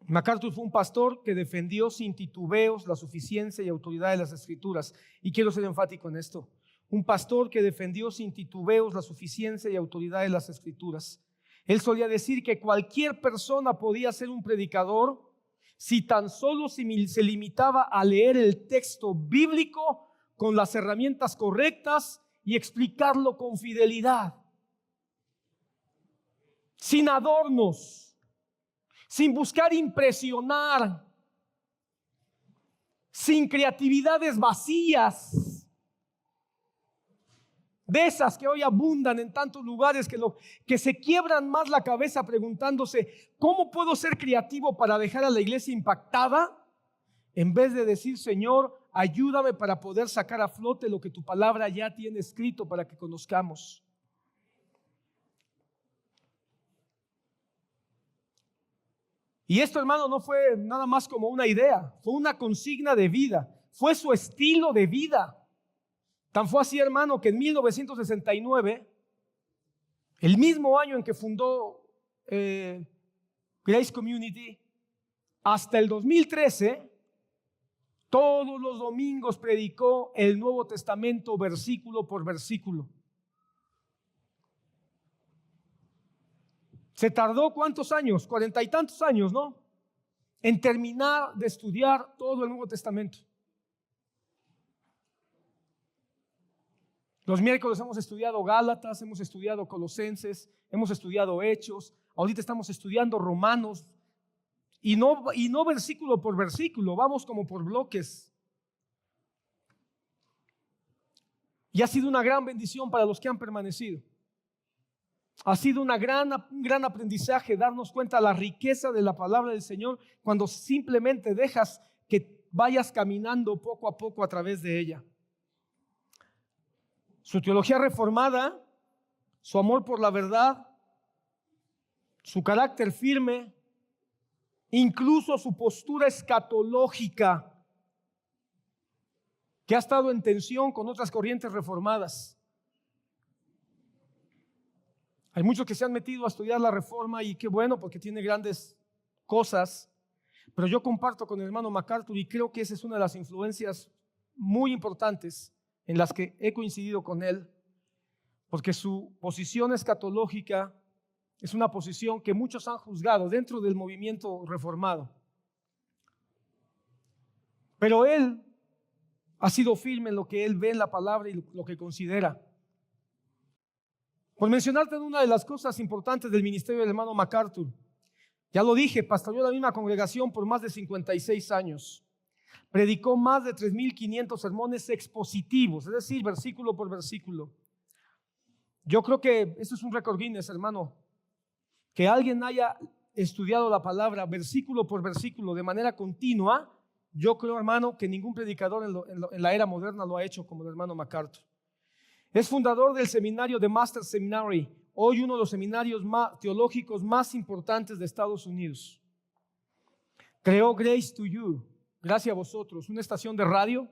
MacArthur fue un pastor que defendió sin titubeos la suficiencia y autoridad de las Escrituras. Y quiero ser enfático en esto. Un pastor que defendió sin titubeos la suficiencia y autoridad de las Escrituras. Él solía decir que cualquier persona podía ser un predicador si tan solo se limitaba a leer el texto bíblico con las herramientas correctas y explicarlo con fidelidad. Sin adornos. Sin buscar impresionar, sin creatividades vacías, de esas que hoy abundan en tantos lugares que se quiebran más la cabeza preguntándose, ¿cómo puedo ser creativo para dejar a la iglesia impactada? En vez de decir, Señor, ayúdame para poder sacar a flote lo que tu palabra ya tiene escrito para que conozcamos. Y esto, hermano, no fue nada más como una idea, fue una consigna de vida, fue su estilo de vida. Tan fue así, hermano, que en 1969, el mismo año en que fundó Grace Community, hasta el 2013, todos los domingos predicó el Nuevo Testamento versículo por versículo. Se tardó ¿cuántos años? 40 y tantos años, ¿no? En terminar de estudiar todo el Nuevo Testamento. Los miércoles hemos estudiado Gálatas, hemos estudiado Colosenses, hemos estudiado Hechos. Ahorita estamos estudiando Romanos. Y no versículo por versículo, vamos como por bloques. Y ha sido una gran bendición para los que han permanecido. Ha sido un gran aprendizaje darnos cuenta de la riqueza de la palabra del Señor cuando simplemente dejas que vayas caminando poco a poco a través de ella. Su teología reformada, su amor por la verdad, su carácter firme, incluso su postura escatológica, que ha estado en tensión con otras corrientes reformadas. Hay muchos que se han metido a estudiar la reforma y qué bueno porque tiene grandes cosas, pero yo comparto con el hermano MacArthur y creo que esa es una de las influencias muy importantes en las que he coincidido con él, porque su posición escatológica es una posición que muchos han juzgado dentro del movimiento reformado. Pero él ha sido firme en lo que él ve en la palabra y lo que considera. Por mencionarte una de las cosas importantes del ministerio del hermano MacArthur, ya lo dije, pastoreó la misma congregación por más de 56 años. Predicó más de 3,500 sermones expositivos, es decir, versículo por versículo. Yo creo que esto es un récord Guinness, hermano, que alguien haya estudiado la palabra versículo por versículo de manera continua. Yo creo, hermano, que ningún predicador en la era moderna lo ha hecho como el hermano MacArthur. Es fundador del seminario de Master Seminary, hoy uno de los seminarios teológicos más importantes de Estados Unidos. Creó Grace to You, gracias a vosotros, una estación de radio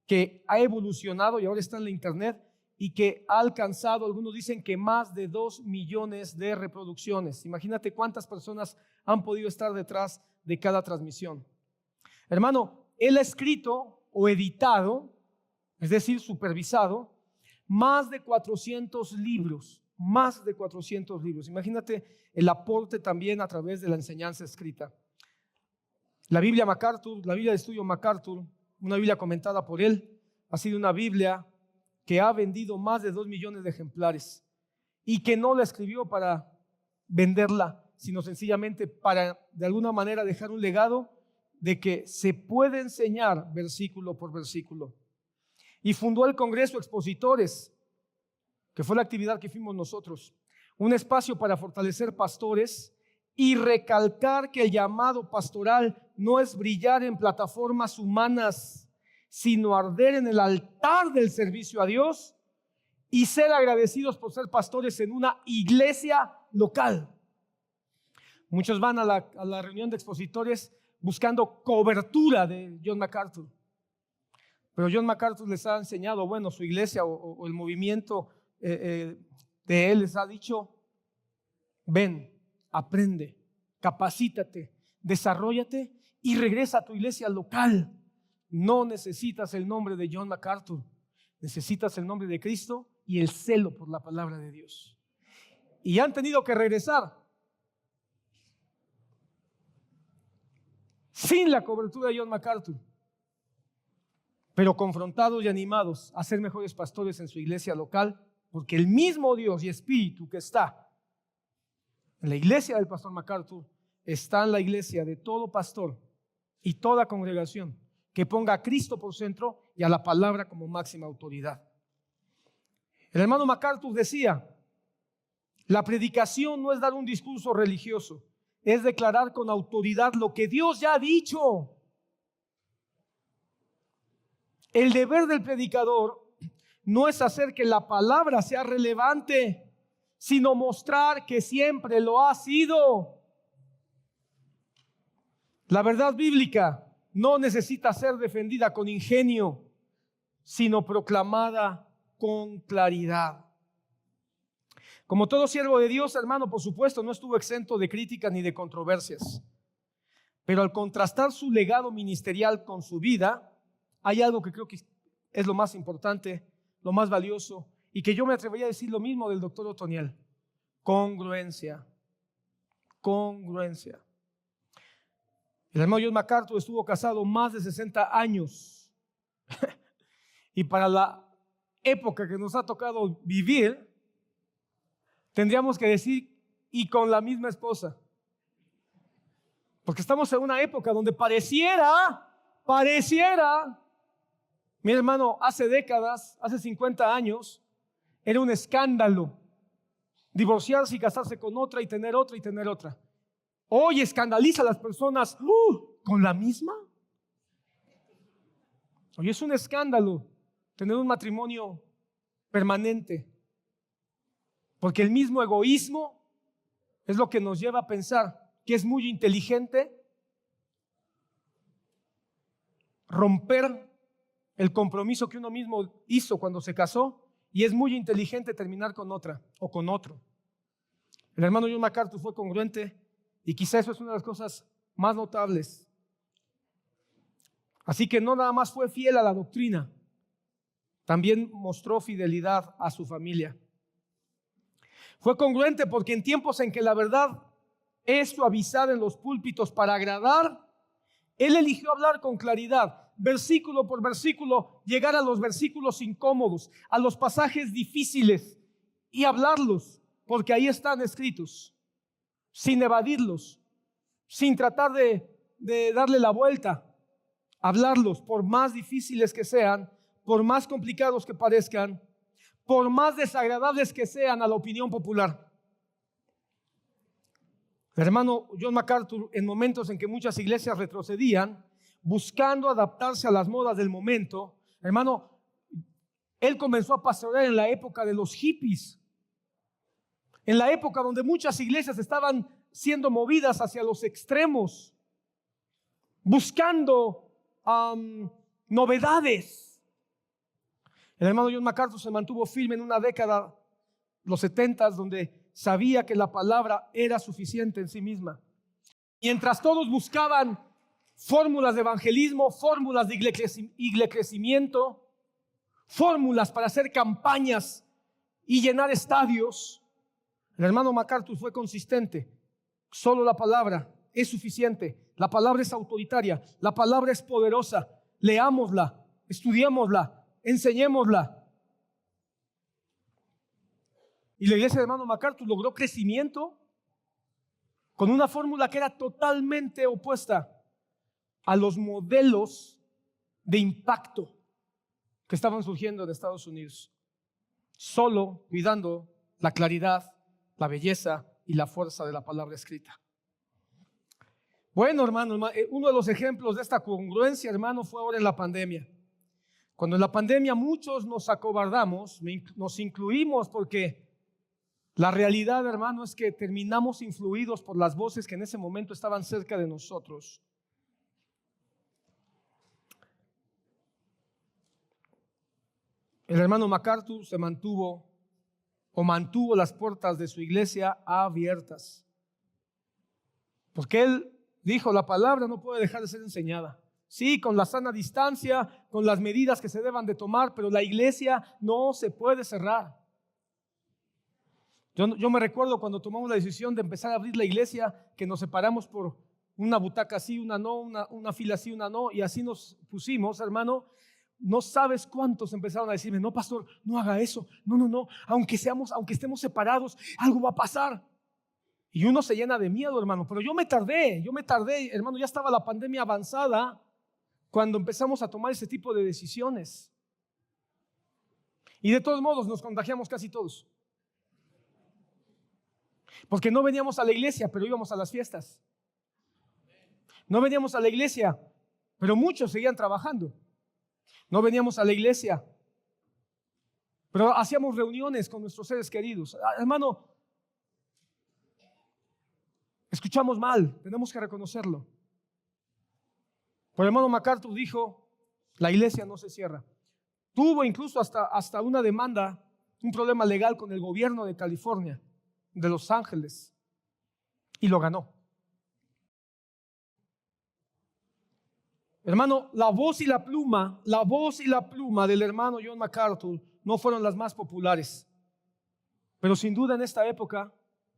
que ha evolucionado y ahora está en la internet y que ha alcanzado, algunos dicen que más de 2 millones de reproducciones. Imagínate cuántas personas han podido estar detrás de cada transmisión. Hermano, él ha escrito o editado, es decir, supervisado, más de 400 libros, más de 400 libros. Imagínate el aporte también a través de la enseñanza escrita. La Biblia MacArthur, la Biblia de estudio MacArthur, una Biblia comentada por él, ha sido una Biblia que ha vendido más de 2 millones de ejemplares y que no la escribió para venderla, sino sencillamente para de alguna manera dejar un legado de que se puede enseñar versículo por versículo. Y fundó el Congreso Expositores, que fue la actividad que fuimos nosotros, un espacio para fortalecer pastores y recalcar que el llamado pastoral no es brillar en plataformas humanas, sino arder en el altar del servicio a Dios y ser agradecidos por ser pastores en una iglesia local. Muchos van a la reunión de expositores buscando cobertura de John MacArthur. Pero John MacArthur les ha enseñado, bueno, su iglesia o el movimiento de él les ha dicho, ven, aprende, capacítate, desarróllate y regresa a tu iglesia local. No necesitas el nombre de John MacArthur, necesitas el nombre de Cristo y el celo por la palabra de Dios. Y han tenido que regresar sin la cobertura de John MacArthur, pero confrontados y animados a ser mejores pastores en su iglesia local, porque el mismo Dios y Espíritu que está en la iglesia del pastor MacArthur está en la iglesia de todo pastor y toda congregación que ponga a Cristo por centro y a la palabra como máxima autoridad. El hermano MacArthur decía, la predicación no es dar un discurso religioso, es declarar con autoridad lo que Dios ya ha dicho. El deber del predicador no es hacer que la palabra sea relevante, sino mostrar que siempre lo ha sido. La verdad bíblica no necesita ser defendida con ingenio, sino proclamada con claridad. Como todo siervo de Dios, hermano, por supuesto, no estuvo exento de críticas ni de controversias. Pero al contrastar su legado ministerial con su vida, hay algo que creo que es lo más importante, lo más valioso, y que yo me atrevería a decir lo mismo del doctor Otoniel: congruencia. Congruencia. El hermano John MacArthur estuvo casado más de 60 años y para la época que nos ha tocado vivir, tendríamos que decir, y con la misma esposa. Porque estamos en una época donde pareciera, mi hermano, hace décadas, hace 50 años, era un escándalo divorciarse y casarse con otra y tener otra y tener otra. Hoy escandaliza a las personas con la misma. Hoy es un escándalo tener un matrimonio permanente, porque el mismo egoísmo es lo que nos lleva a pensar que es muy inteligente romper el compromiso que uno mismo hizo cuando se casó, y es muy inteligente terminar con otra o con otro. El hermano John MacArthur fue congruente, y quizá eso es una de las cosas más notables. Así que no nada más fue fiel a la doctrina, también mostró fidelidad a su familia. Fue congruente porque en tiempos en que la verdad es suavizada en los púlpitos para agradar, él eligió hablar con claridad, versículo por versículo, llegar a los versículos incómodos, a los pasajes difíciles y hablarlos, porque ahí están escritos, sin evadirlos, sin tratar de darle la vuelta. Hablarlos, por más difíciles que sean, por más complicados que parezcan, por más desagradables que sean a la opinión popular. El hermano John MacArthur, en momentos en que muchas iglesias retrocedían, buscando adaptarse a las modas del momento, hermano, él comenzó a pastorear en la época de los hippies, en la época donde muchas iglesias estaban siendo movidas hacia los extremos, buscando novedades. El hermano John MacArthur se mantuvo firme en una década, los 70s, donde sabía que la palabra era suficiente en sí misma. Mientras todos buscaban fórmulas de evangelismo, fórmulas de crecimiento, fórmulas para hacer campañas y llenar estadios, el hermano MacArthur fue consistente. Solo la palabra es suficiente. La palabra es autoritaria, la palabra es poderosa. Leámosla, estudiémosla, enseñémosla. Y la iglesia de hermano MacArthur logró crecimiento con una fórmula que era totalmente opuesta a los modelos de impacto que estaban surgiendo en Estados Unidos, solo cuidando la claridad, la belleza y la fuerza de la palabra escrita. Bueno, hermano, uno de los ejemplos de esta congruencia, hermano, fue ahora en la pandemia. Cuando en la pandemia muchos nos acobardamos, nos incluimos, porque la realidad, hermano, es que terminamos influidos por las voces que en ese momento estaban cerca de nosotros. El hermano MacArthur mantuvo las puertas de su iglesia abiertas, porque él dijo, la palabra no puede dejar de ser enseñada. Sí, con la sana distancia, con las medidas que se deban de tomar, pero la iglesia no se puede cerrar. Yo me recuerdo cuando tomamos la decisión de empezar a abrir la iglesia, que nos separamos por una butaca sí, una no, una fila sí, una no, y así nos pusimos, hermano. No sabes cuántos empezaron a decirme, no, pastor, no haga eso, no, aunque estemos separados, algo va a pasar. Y uno se llena de miedo, hermano, pero yo me tardé, hermano, ya estaba la pandemia avanzada cuando empezamos a tomar ese tipo de decisiones. Y de todos modos nos contagiamos casi todos. Porque no veníamos a la iglesia, pero íbamos a las fiestas. No veníamos a la iglesia, pero muchos seguían trabajando. No veníamos a la iglesia, pero hacíamos reuniones con nuestros seres queridos. Hermano, escuchamos mal, tenemos que reconocerlo. Pero el hermano MacArthur dijo, la iglesia no se cierra. Tuvo incluso hasta una demanda, un problema legal con el gobierno de California, de Los Ángeles, y lo ganó. Hermano, la voz y la pluma del hermano John MacArthur no fueron las más populares, pero sin duda en esta época,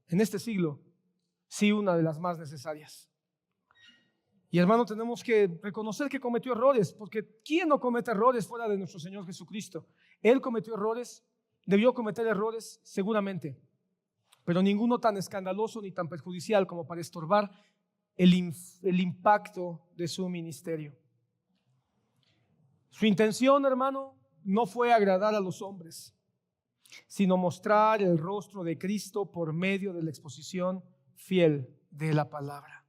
en este siglo, sí una de las más necesarias. Y hermano, tenemos que reconocer que cometió errores, porque ¿quién no comete errores fuera de nuestro Señor Jesucristo? Él cometió errores, debió cometer errores seguramente, pero ninguno tan escandaloso ni tan perjudicial como para estorbar el impacto de su ministerio. Su intención, hermano, no fue agradar a los hombres, sino mostrar el rostro de Cristo por medio de la exposición fiel de la palabra.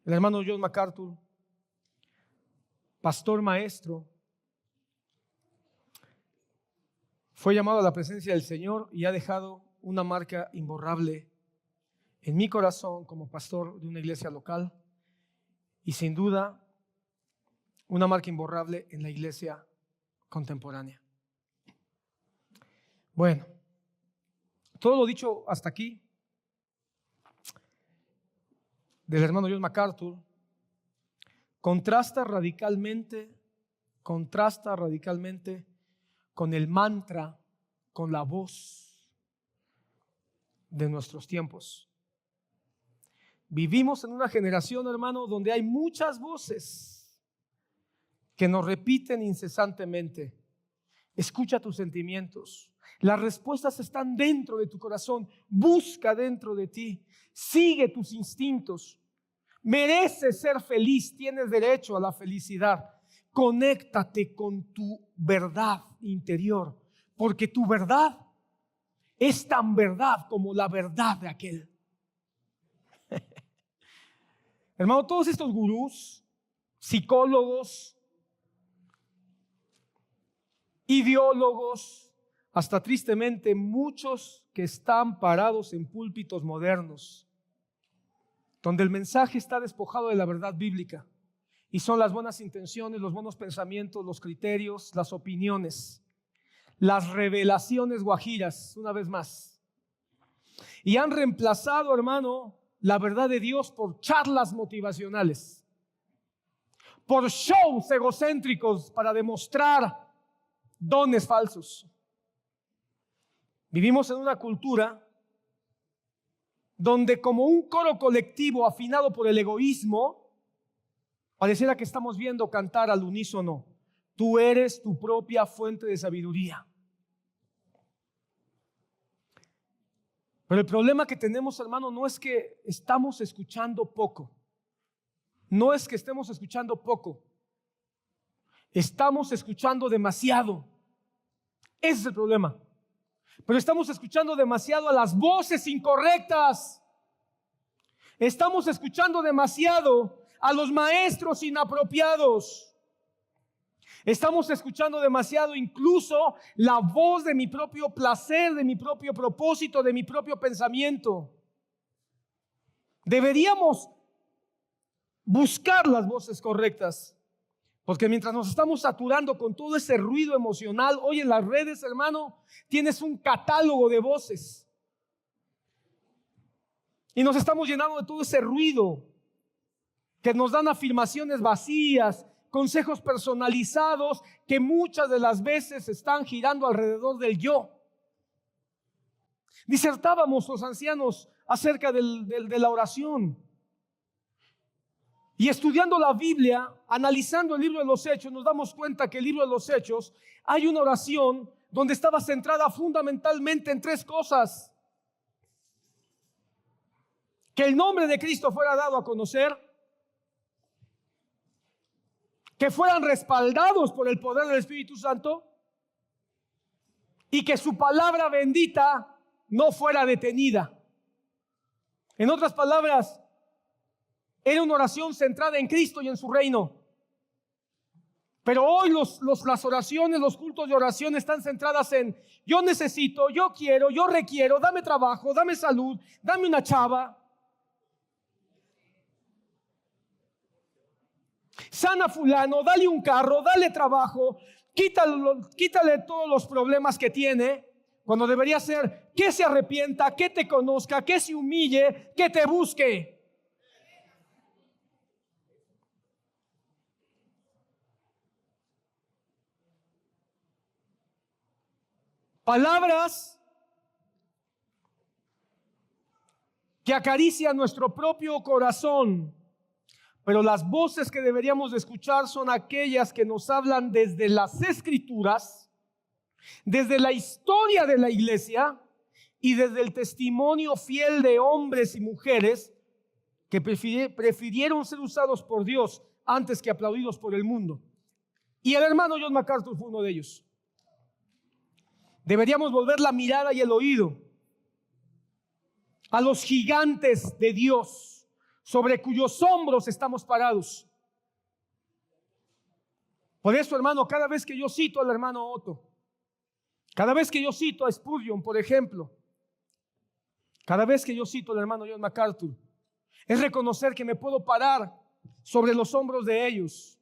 El hermano John MacArthur, pastor maestro, fue llamado a la presencia del Señor y ha dejado una marca imborrable en mi corazón como pastor de una iglesia local y sin duda una marca imborrable en la iglesia contemporánea. Bueno, todo lo dicho hasta aquí del hermano John MacArthur contrasta radicalmente con el mantra, con la voz de nuestros tiempos. Vivimos en una generación, hermano, donde hay muchas voces que nos repiten incesantemente: escucha tus sentimientos, las respuestas están dentro de tu corazón, busca dentro de ti, sigue tus instintos, mereces ser feliz, tienes derecho a la felicidad, conéctate con tu verdad interior, porque tu verdad es tan verdad como la verdad de aquel. Hermano, todos estos gurús, psicólogos, ideólogos, hasta tristemente muchos que están parados en púlpitos modernos, donde el mensaje está despojado de la verdad bíblica y son las buenas intenciones, los buenos pensamientos, los criterios, las opiniones, las revelaciones guajiras, una vez más. Y han reemplazado, hermano, la verdad de Dios por charlas motivacionales, por shows egocéntricos para demostrar dones falsos. Vivimos en una cultura donde, como un coro colectivo afinado por el egoísmo, pareciera que estamos viendo cantar al unísono: tú eres tu propia fuente de sabiduría. Pero el problema que tenemos, hermano, no es que estamos escuchando poco. No es que estemos escuchando poco. Estamos escuchando demasiado. Ese es el problema. Pero estamos escuchando demasiado a las voces incorrectas. Estamos escuchando demasiado a los maestros inapropiados. Estamos escuchando demasiado incluso la voz de mi propio placer, de mi propio propósito, de mi propio pensamiento. Deberíamos buscar las voces correctas, porque mientras nos estamos saturando con todo ese ruido emocional, hoy en las redes, hermano, tienes un catálogo de voces. Y nos estamos llenando de todo ese ruido que nos dan afirmaciones vacías, consejos personalizados que muchas de las veces están girando alrededor del yo. Disertábamos los ancianos acerca de la oración. Y estudiando la Biblia, analizando el libro de los Hechos, nos damos cuenta que el libro de los Hechos hay una oración donde estaba centrada fundamentalmente en tres cosas: que el nombre de Cristo fuera dado a conocer, que fueran respaldados por el poder del Espíritu Santo y que su palabra bendita no fuera detenida. En otras palabras, era una oración centrada en Cristo y en su reino. Pero hoy las oraciones, los cultos de oración están centradas en: yo necesito, yo quiero, yo requiero, dame trabajo, dame salud, dame una chava. Sana fulano, dale un carro, dale trabajo, quítale todos los problemas que tiene, cuando debería ser que se arrepienta, que te conozca, que se humille, que te busque. Palabras que acarician nuestro propio corazón, Pero las voces que deberíamos de escuchar son aquellas que nos hablan desde las Escrituras, desde la historia de la iglesia y desde el testimonio fiel de hombres y mujeres que prefirieron ser usados por Dios antes que aplaudidos por el mundo. Y el hermano John MacArthur fue uno de ellos. Deberíamos volver la mirada y el oído a los gigantes de Dios, sobre cuyos hombros estamos parados. Por eso, hermano, cada vez que yo cito al hermano Otto, cada vez que yo cito a Spurgeon, por ejemplo, cada vez que yo cito al hermano John MacArthur, es reconocer que me puedo parar sobre los hombros de ellos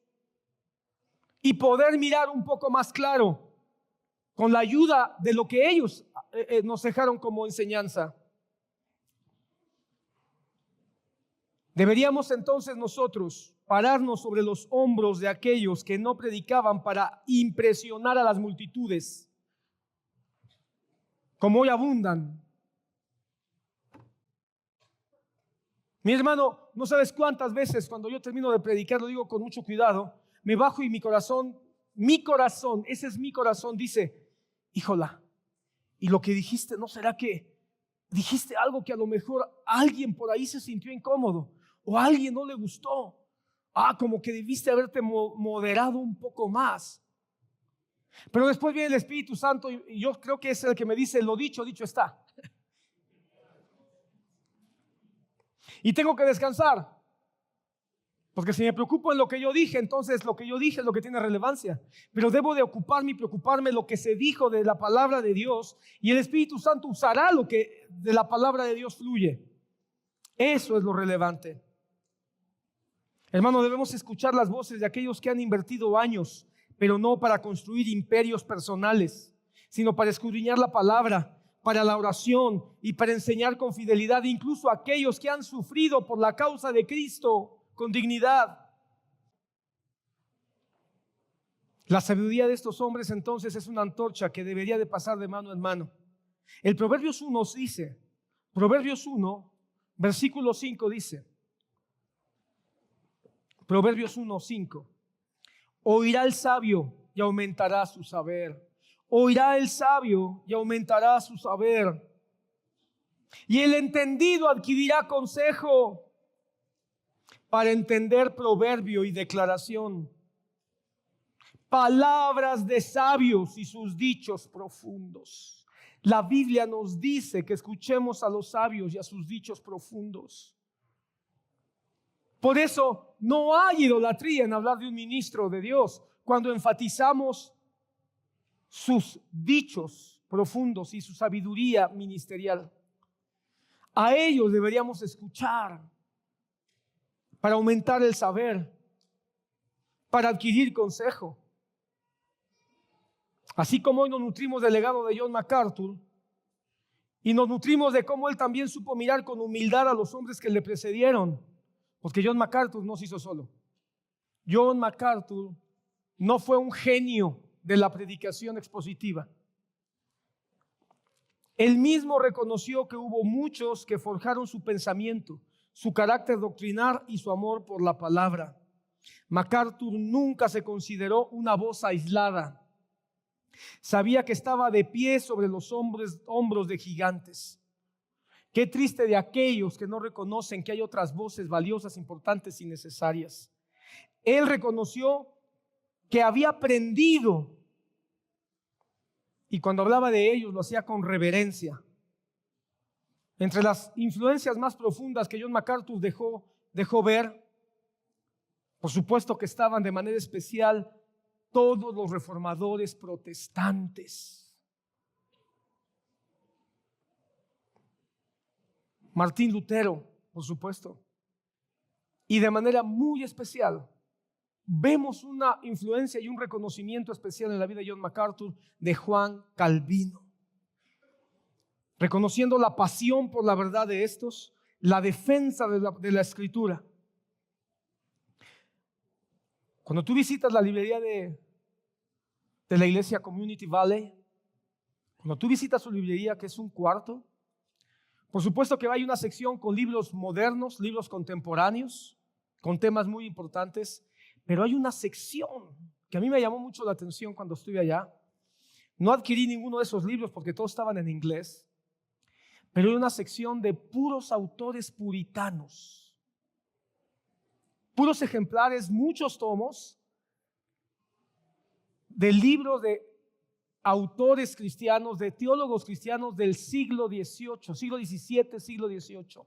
y poder mirar un poco más claro con la ayuda de lo que ellos nos dejaron como enseñanza. Deberíamos entonces nosotros pararnos sobre los hombros de aquellos que no predicaban para impresionar a las multitudes, como hoy abundan. Mi hermano, no sabes cuántas veces cuando yo termino de predicar, lo digo con mucho cuidado, me bajo y mi corazón, ese es mi corazón, dice, híjola, y lo que dijiste, ¿no será que dijiste algo que a lo mejor alguien por ahí se sintió incómodo o a alguien no le gustó? Como que debiste haberte moderado un poco más. Pero después viene el Espíritu Santo y yo creo que es el que me dice, lo dicho, dicho está. Y tengo que descansar, porque si me preocupo en lo que yo dije, entonces lo que yo dije es lo que tiene relevancia. Pero debo de ocuparme y preocuparme lo que se dijo de la palabra de Dios, y el Espíritu Santo usará lo que de la palabra de Dios fluye. Eso es lo relevante. Hermano, debemos escuchar las voces de aquellos que han invertido años, pero no para construir imperios personales, sino para escudriñar la palabra, para la oración y para enseñar con fidelidad, incluso a aquellos que han sufrido por la causa de Cristo con dignidad. La sabiduría de estos hombres entonces es una antorcha que debería de pasar de mano en mano. El Proverbios 1 dice, Proverbios 1, versículo 5 dice, Proverbios 1, 5, oirá el sabio y aumentará su saber. Oirá el sabio y aumentará su saber. Y el entendido adquirirá consejo para entender proverbio y declaración. Palabras de sabios y sus dichos profundos. La Biblia nos dice que escuchemos a los sabios y a sus dichos profundos. Por eso no hay idolatría en hablar de un ministro de Dios cuando enfatizamos sus dichos profundos y su sabiduría ministerial. A ellos deberíamos escuchar para aumentar el saber, para adquirir consejo. Así como hoy nos nutrimos del legado de John MacArthur y nos nutrimos de cómo él también supo mirar con humildad a los hombres que le precedieron, porque John MacArthur no se hizo solo. John MacArthur no fue un genio de la predicación expositiva. Él mismo reconoció que hubo muchos que forjaron su pensamiento, su carácter doctrinar y su amor por la palabra. MacArthur nunca se consideró una voz aislada. Sabía que estaba de pie sobre los hombros de gigantes. Qué triste de aquellos que no reconocen que hay otras voces valiosas, importantes y necesarias. Él reconoció que había aprendido, y cuando hablaba de ellos lo hacía con reverencia. Entre las influencias más profundas que John MacArthur dejó ver, por supuesto que estaban de manera especial todos los reformadores protestantes. Martín Lutero, por supuesto. Y de manera muy especial, vemos una influencia y un reconocimiento especial en la vida de John MacArthur de Juan Calvino. Reconociendo la pasión por la verdad de estos, la defensa de la Escritura. Cuando tú visitas la librería de la iglesia Community Valley, cuando tú visitas su librería, que es un cuarto, por supuesto que hay una sección con libros modernos, libros contemporáneos, con temas muy importantes, pero hay una sección que a mí me llamó mucho la atención cuando estuve allá. No adquirí ninguno de esos libros porque todos estaban en inglés, pero hay una sección de puros autores puritanos, puros ejemplares, muchos tomos de libros de autores cristianos, de teólogos cristianos del siglo XVIII, siglo XVII, siglo XVIII.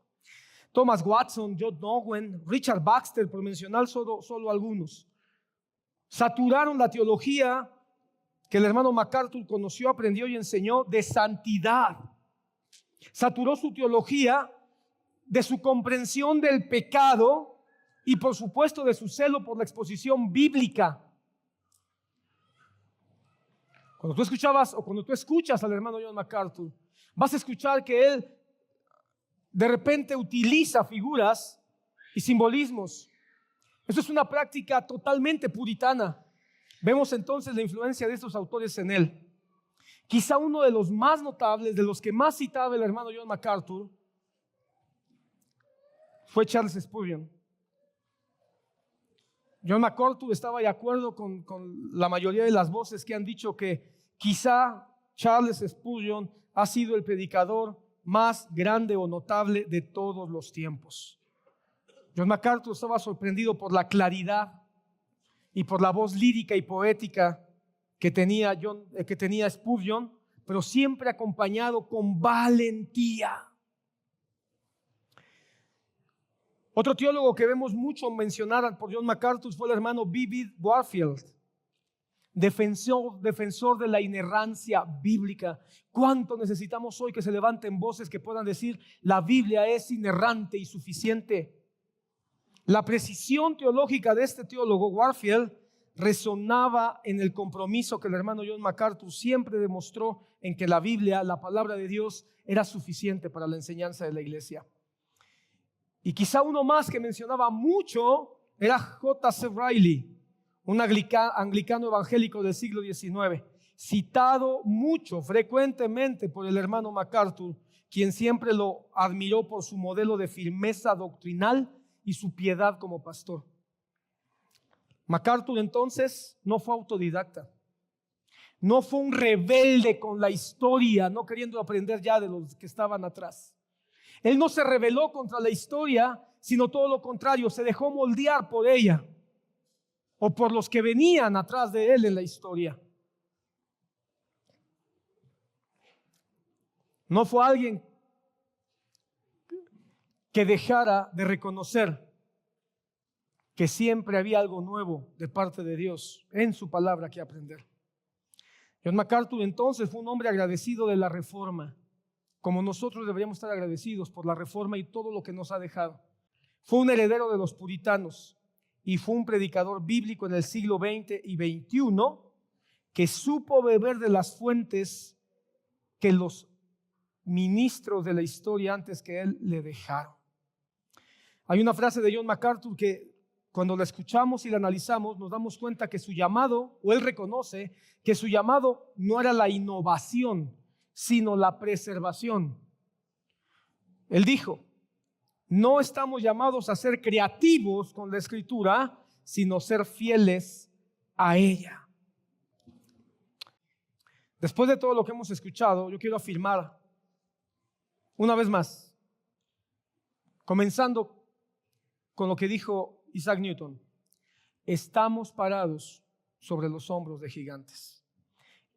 Thomas Watson, John Owen, Richard Baxter, por mencionar solo algunos. Saturaron la teología que el hermano MacArthur conoció, aprendió y enseñó de santidad. Saturó su teología de su comprensión del pecado y por supuesto de su celo por la exposición bíblica. Cuando tú escuchabas o cuando tú escuchas al hermano John MacArthur, vas a escuchar que él de repente utiliza figuras y simbolismos. Eso es una práctica totalmente puritana. Vemos entonces la influencia de estos autores en él. Quizá uno de los más notables, de los que más citaba el hermano John MacArthur, fue Charles Spurgeon. John MacArthur estaba de acuerdo con la mayoría de las voces que han dicho que quizá Charles Spurgeon ha sido el predicador más grande o notable de todos los tiempos. John MacArthur estaba sorprendido por la claridad y por la voz lírica y poética que tenía Spurgeon, pero siempre acompañado con valentía. Otro teólogo que vemos mucho mencionar por John MacArthur fue el hermano B.B. Warfield, defensor de la inerrancia bíblica. ¿Cuánto necesitamos hoy que se levanten voces que puedan decir la Biblia es inerrante y suficiente? La precisión teológica de este teólogo Warfield resonaba en el compromiso que el hermano John MacArthur siempre demostró en que la Biblia, la palabra de Dios, era suficiente para la enseñanza de la iglesia. Y quizá uno más que mencionaba mucho era J.C. Riley, un anglicano evangélico del siglo XIX, citado mucho, frecuentemente por el hermano MacArthur, quien siempre lo admiró por su modelo de firmeza doctrinal y su piedad como pastor. MacArthur entonces no fue autodidacta, no fue un rebelde con la historia, no queriendo aprender ya de los que estaban atrás. Él no se rebeló contra la historia, sino todo lo contrario, se dejó moldear por ella o por los que venían atrás de él en la historia. No fue alguien que dejara de reconocer que siempre había algo nuevo de parte de Dios en su palabra que aprender. John MacArthur entonces fue un hombre agradecido de la Reforma, como nosotros deberíamos estar agradecidos por la Reforma y todo lo que nos ha dejado. Fue un heredero de los puritanos y fue un predicador bíblico en el siglo XX y XXI que supo beber de las fuentes que los ministros de la historia antes que él le dejaron. Hay una frase de John MacArthur que cuando la escuchamos y la analizamos nos damos cuenta que su llamado, o él reconoce que su llamado no era la innovación, sino la preservación. Él dijo, no estamos llamados a ser creativos con la Escritura, sino ser fieles a ella. Después de todo lo que hemos escuchado, yo quiero afirmar una vez más, comenzando con lo que dijo Isaac Newton, estamos parados sobre los hombros de gigantes.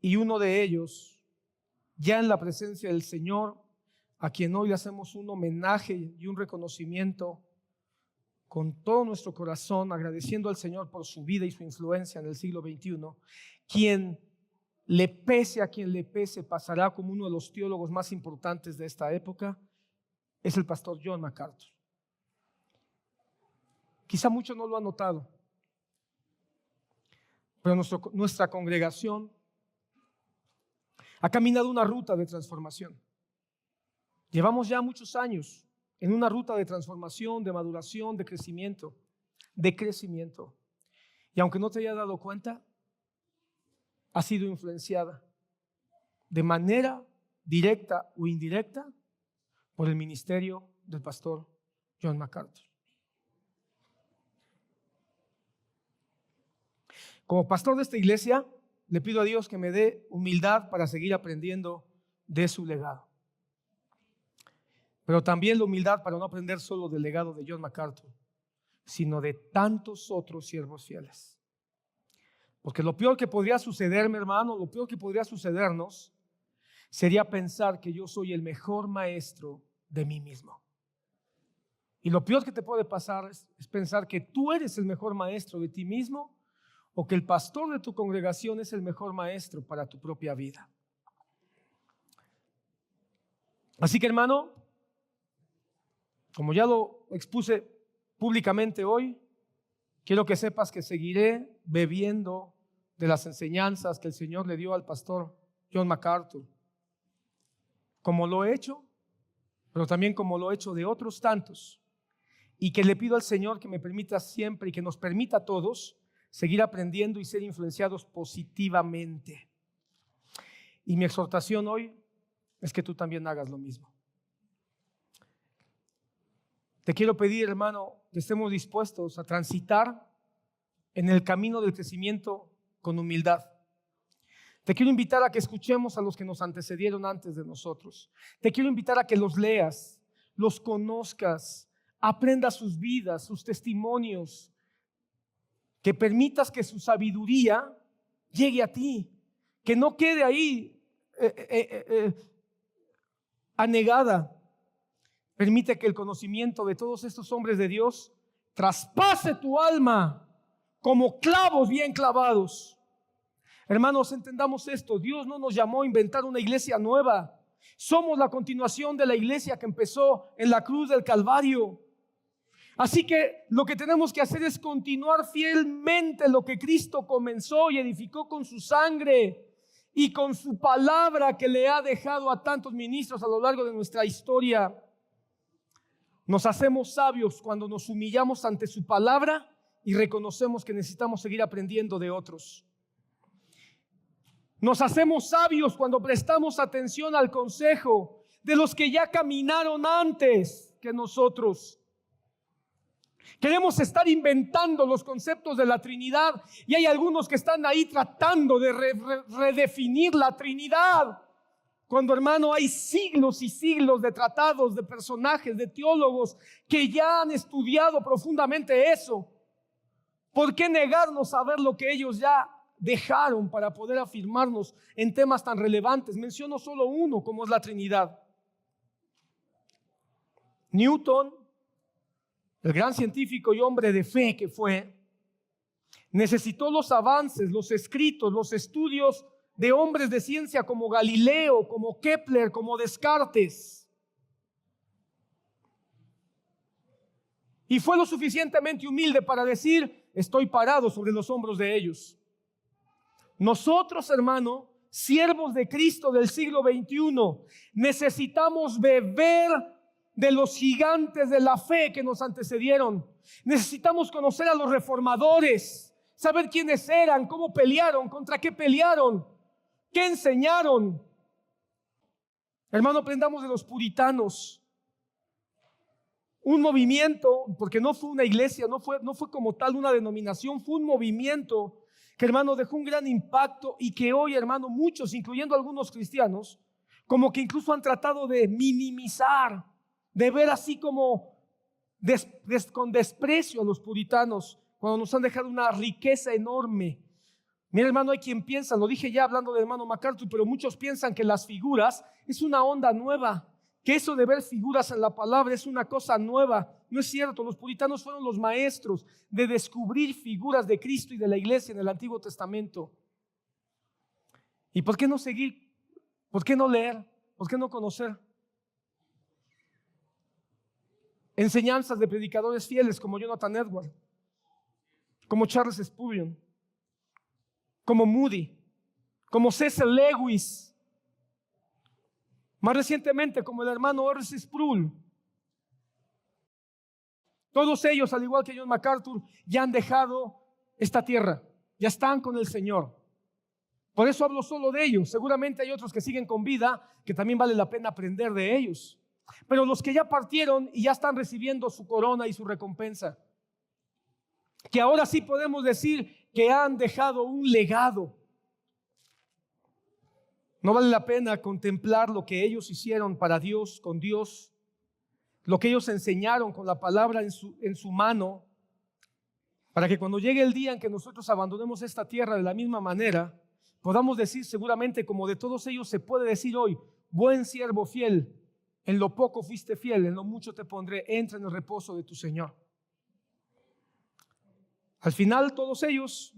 Y uno de ellos, ya en la presencia del Señor, a quien hoy le hacemos un homenaje y un reconocimiento con todo nuestro corazón, agradeciendo al Señor por su vida y su influencia en el siglo XXI, quien le pese a quien le pese, pasará como uno de los teólogos más importantes de esta época, es el pastor John MacArthur. Quizá muchos no lo han notado, pero nuestra congregación ha caminado una ruta de transformación. Llevamos ya muchos años en una ruta de transformación, de maduración, de crecimiento. Y aunque no te hayas dado cuenta, ha sido influenciada de manera directa o indirecta por el ministerio del pastor John MacArthur. Como pastor de esta iglesia, le pido a Dios que me dé humildad para seguir aprendiendo de su legado. Pero también la humildad para no aprender solo del legado de John MacArthur, sino de tantos otros siervos fieles. Porque lo peor que podría sucederme, hermano, lo peor que podría sucedernos sería pensar que yo soy el mejor maestro de mí mismo. Y lo peor que te puede pasar es pensar que tú eres el mejor maestro de ti mismo, o que el pastor de tu congregación es el mejor maestro para tu propia vida. Así que, hermano, como ya lo expuse públicamente hoy, quiero que sepas que seguiré bebiendo de las enseñanzas que el Señor le dio al pastor John MacArthur, como lo he hecho, pero también como lo he hecho de otros tantos, y que le pido al Señor que me permita siempre y que nos permita a todos seguir aprendiendo y ser influenciados positivamente. Y mi exhortación hoy es que tú también hagas lo mismo. Te quiero pedir, hermano, que estemos dispuestos a transitar en el camino del crecimiento con humildad. Te quiero invitar a que escuchemos a los que nos antecedieron antes de nosotros. Te quiero invitar a que los leas, los conozcas, aprendas sus vidas, sus testimonios, que permitas que su sabiduría llegue a ti, que no quede ahí anegada. Permite que el conocimiento de todos estos hombres de Dios traspase tu alma como clavos bien clavados. Hermanos, entendamos esto: Dios no nos llamó a inventar una iglesia nueva. Somos la continuación de la iglesia que empezó en la cruz del Calvario. Así que lo que tenemos que hacer es continuar fielmente lo que Cristo comenzó y edificó con su sangre y con su palabra que le ha dejado a tantos ministros a lo largo de nuestra historia. Nos hacemos sabios cuando nos humillamos ante su palabra y reconocemos que necesitamos seguir aprendiendo de otros. Nos hacemos sabios cuando prestamos atención al consejo de los que ya caminaron antes que nosotros. Queremos estar inventando los conceptos de la Trinidad y hay algunos que están ahí tratando de redefinir la Trinidad. Cuando, hermano, hay siglos y siglos de tratados, de personajes, de teólogos que ya han estudiado profundamente eso. ¿Por qué negarnos a ver lo que ellos ya dejaron para poder afirmarnos en temas tan relevantes? Menciono solo uno, como es la Trinidad. Newton, el gran científico y hombre de fe que fue, necesitó los avances, los escritos, los estudios de hombres de ciencia como Galileo, como Kepler, como Descartes. Y fue lo suficientemente humilde para decir: estoy parado sobre los hombros de ellos. Nosotros, hermano, siervos de Cristo del siglo XXI, necesitamos beber de los gigantes de la fe que nos antecedieron. Necesitamos conocer a los reformadores, saber quiénes eran, cómo pelearon, contra qué pelearon, qué enseñaron. Hermano, aprendamos de los puritanos. Un movimiento, porque no fue una iglesia, no fue como tal una denominación, fue un movimiento que, hermano, dejó un gran impacto y que hoy, hermano, muchos, incluyendo algunos cristianos, como que incluso han tratado de minimizar, de ver así como con desprecio a los puritanos, cuando nos han dejado una riqueza enorme. Mira, hermano, hay quien piensa, lo dije ya hablando del hermano MacArthur, pero muchos piensan que las figuras es una onda nueva, que eso de ver figuras en la palabra es una cosa nueva. No es cierto, los puritanos fueron los maestros de descubrir figuras de Cristo y de la iglesia en el Antiguo Testamento. ¿Y por qué no seguir? ¿Por qué no leer? ¿Por qué no conocer? Enseñanzas de predicadores fieles como Jonathan Edwards, como Charles Spurgeon, como Moody, como C.S. Lewis, más recientemente como el hermano R.C. Sproul. Todos ellos, al igual que John MacArthur, ya han dejado esta tierra, ya están con el Señor. Por eso hablo solo de ellos. Seguramente hay otros que siguen con vida que también vale la pena aprender de ellos. Pero los que ya partieron y ya están recibiendo su corona y su recompensa. que ahora sí podemos decir que han dejado un legado. No vale la pena contemplar lo que ellos hicieron para Dios, con Dios, lo que ellos enseñaron con la palabra en su mano, para que cuando llegue el día en que nosotros abandonemos esta tierra de la misma manera, podamos decir seguramente, como de todos ellos se puede decir hoy: buen siervo fiel, en lo poco fuiste fiel, en lo mucho te pondré, entra en el reposo de tu Señor. Al final todos ellos,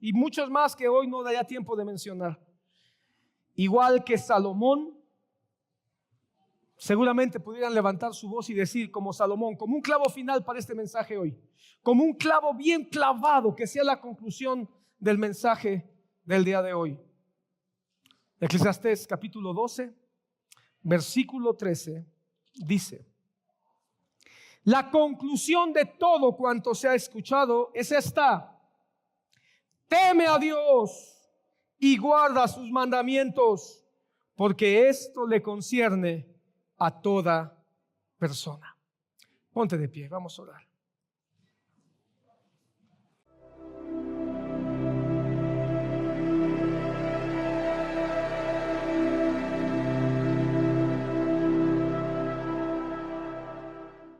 y muchos más que hoy no daría tiempo de mencionar, igual que Salomón, seguramente pudieran levantar su voz y decir como Salomón, como un clavo final para este mensaje hoy, como un clavo bien clavado que sea la conclusión del mensaje del día de hoy. Eclesiastés capítulo 12, versículo 13 dice: la conclusión de todo cuanto se ha escuchado es esta: teme a Dios y guarda sus mandamientos, porque esto le concierne a toda persona. Ponte de pie, vamos a orar.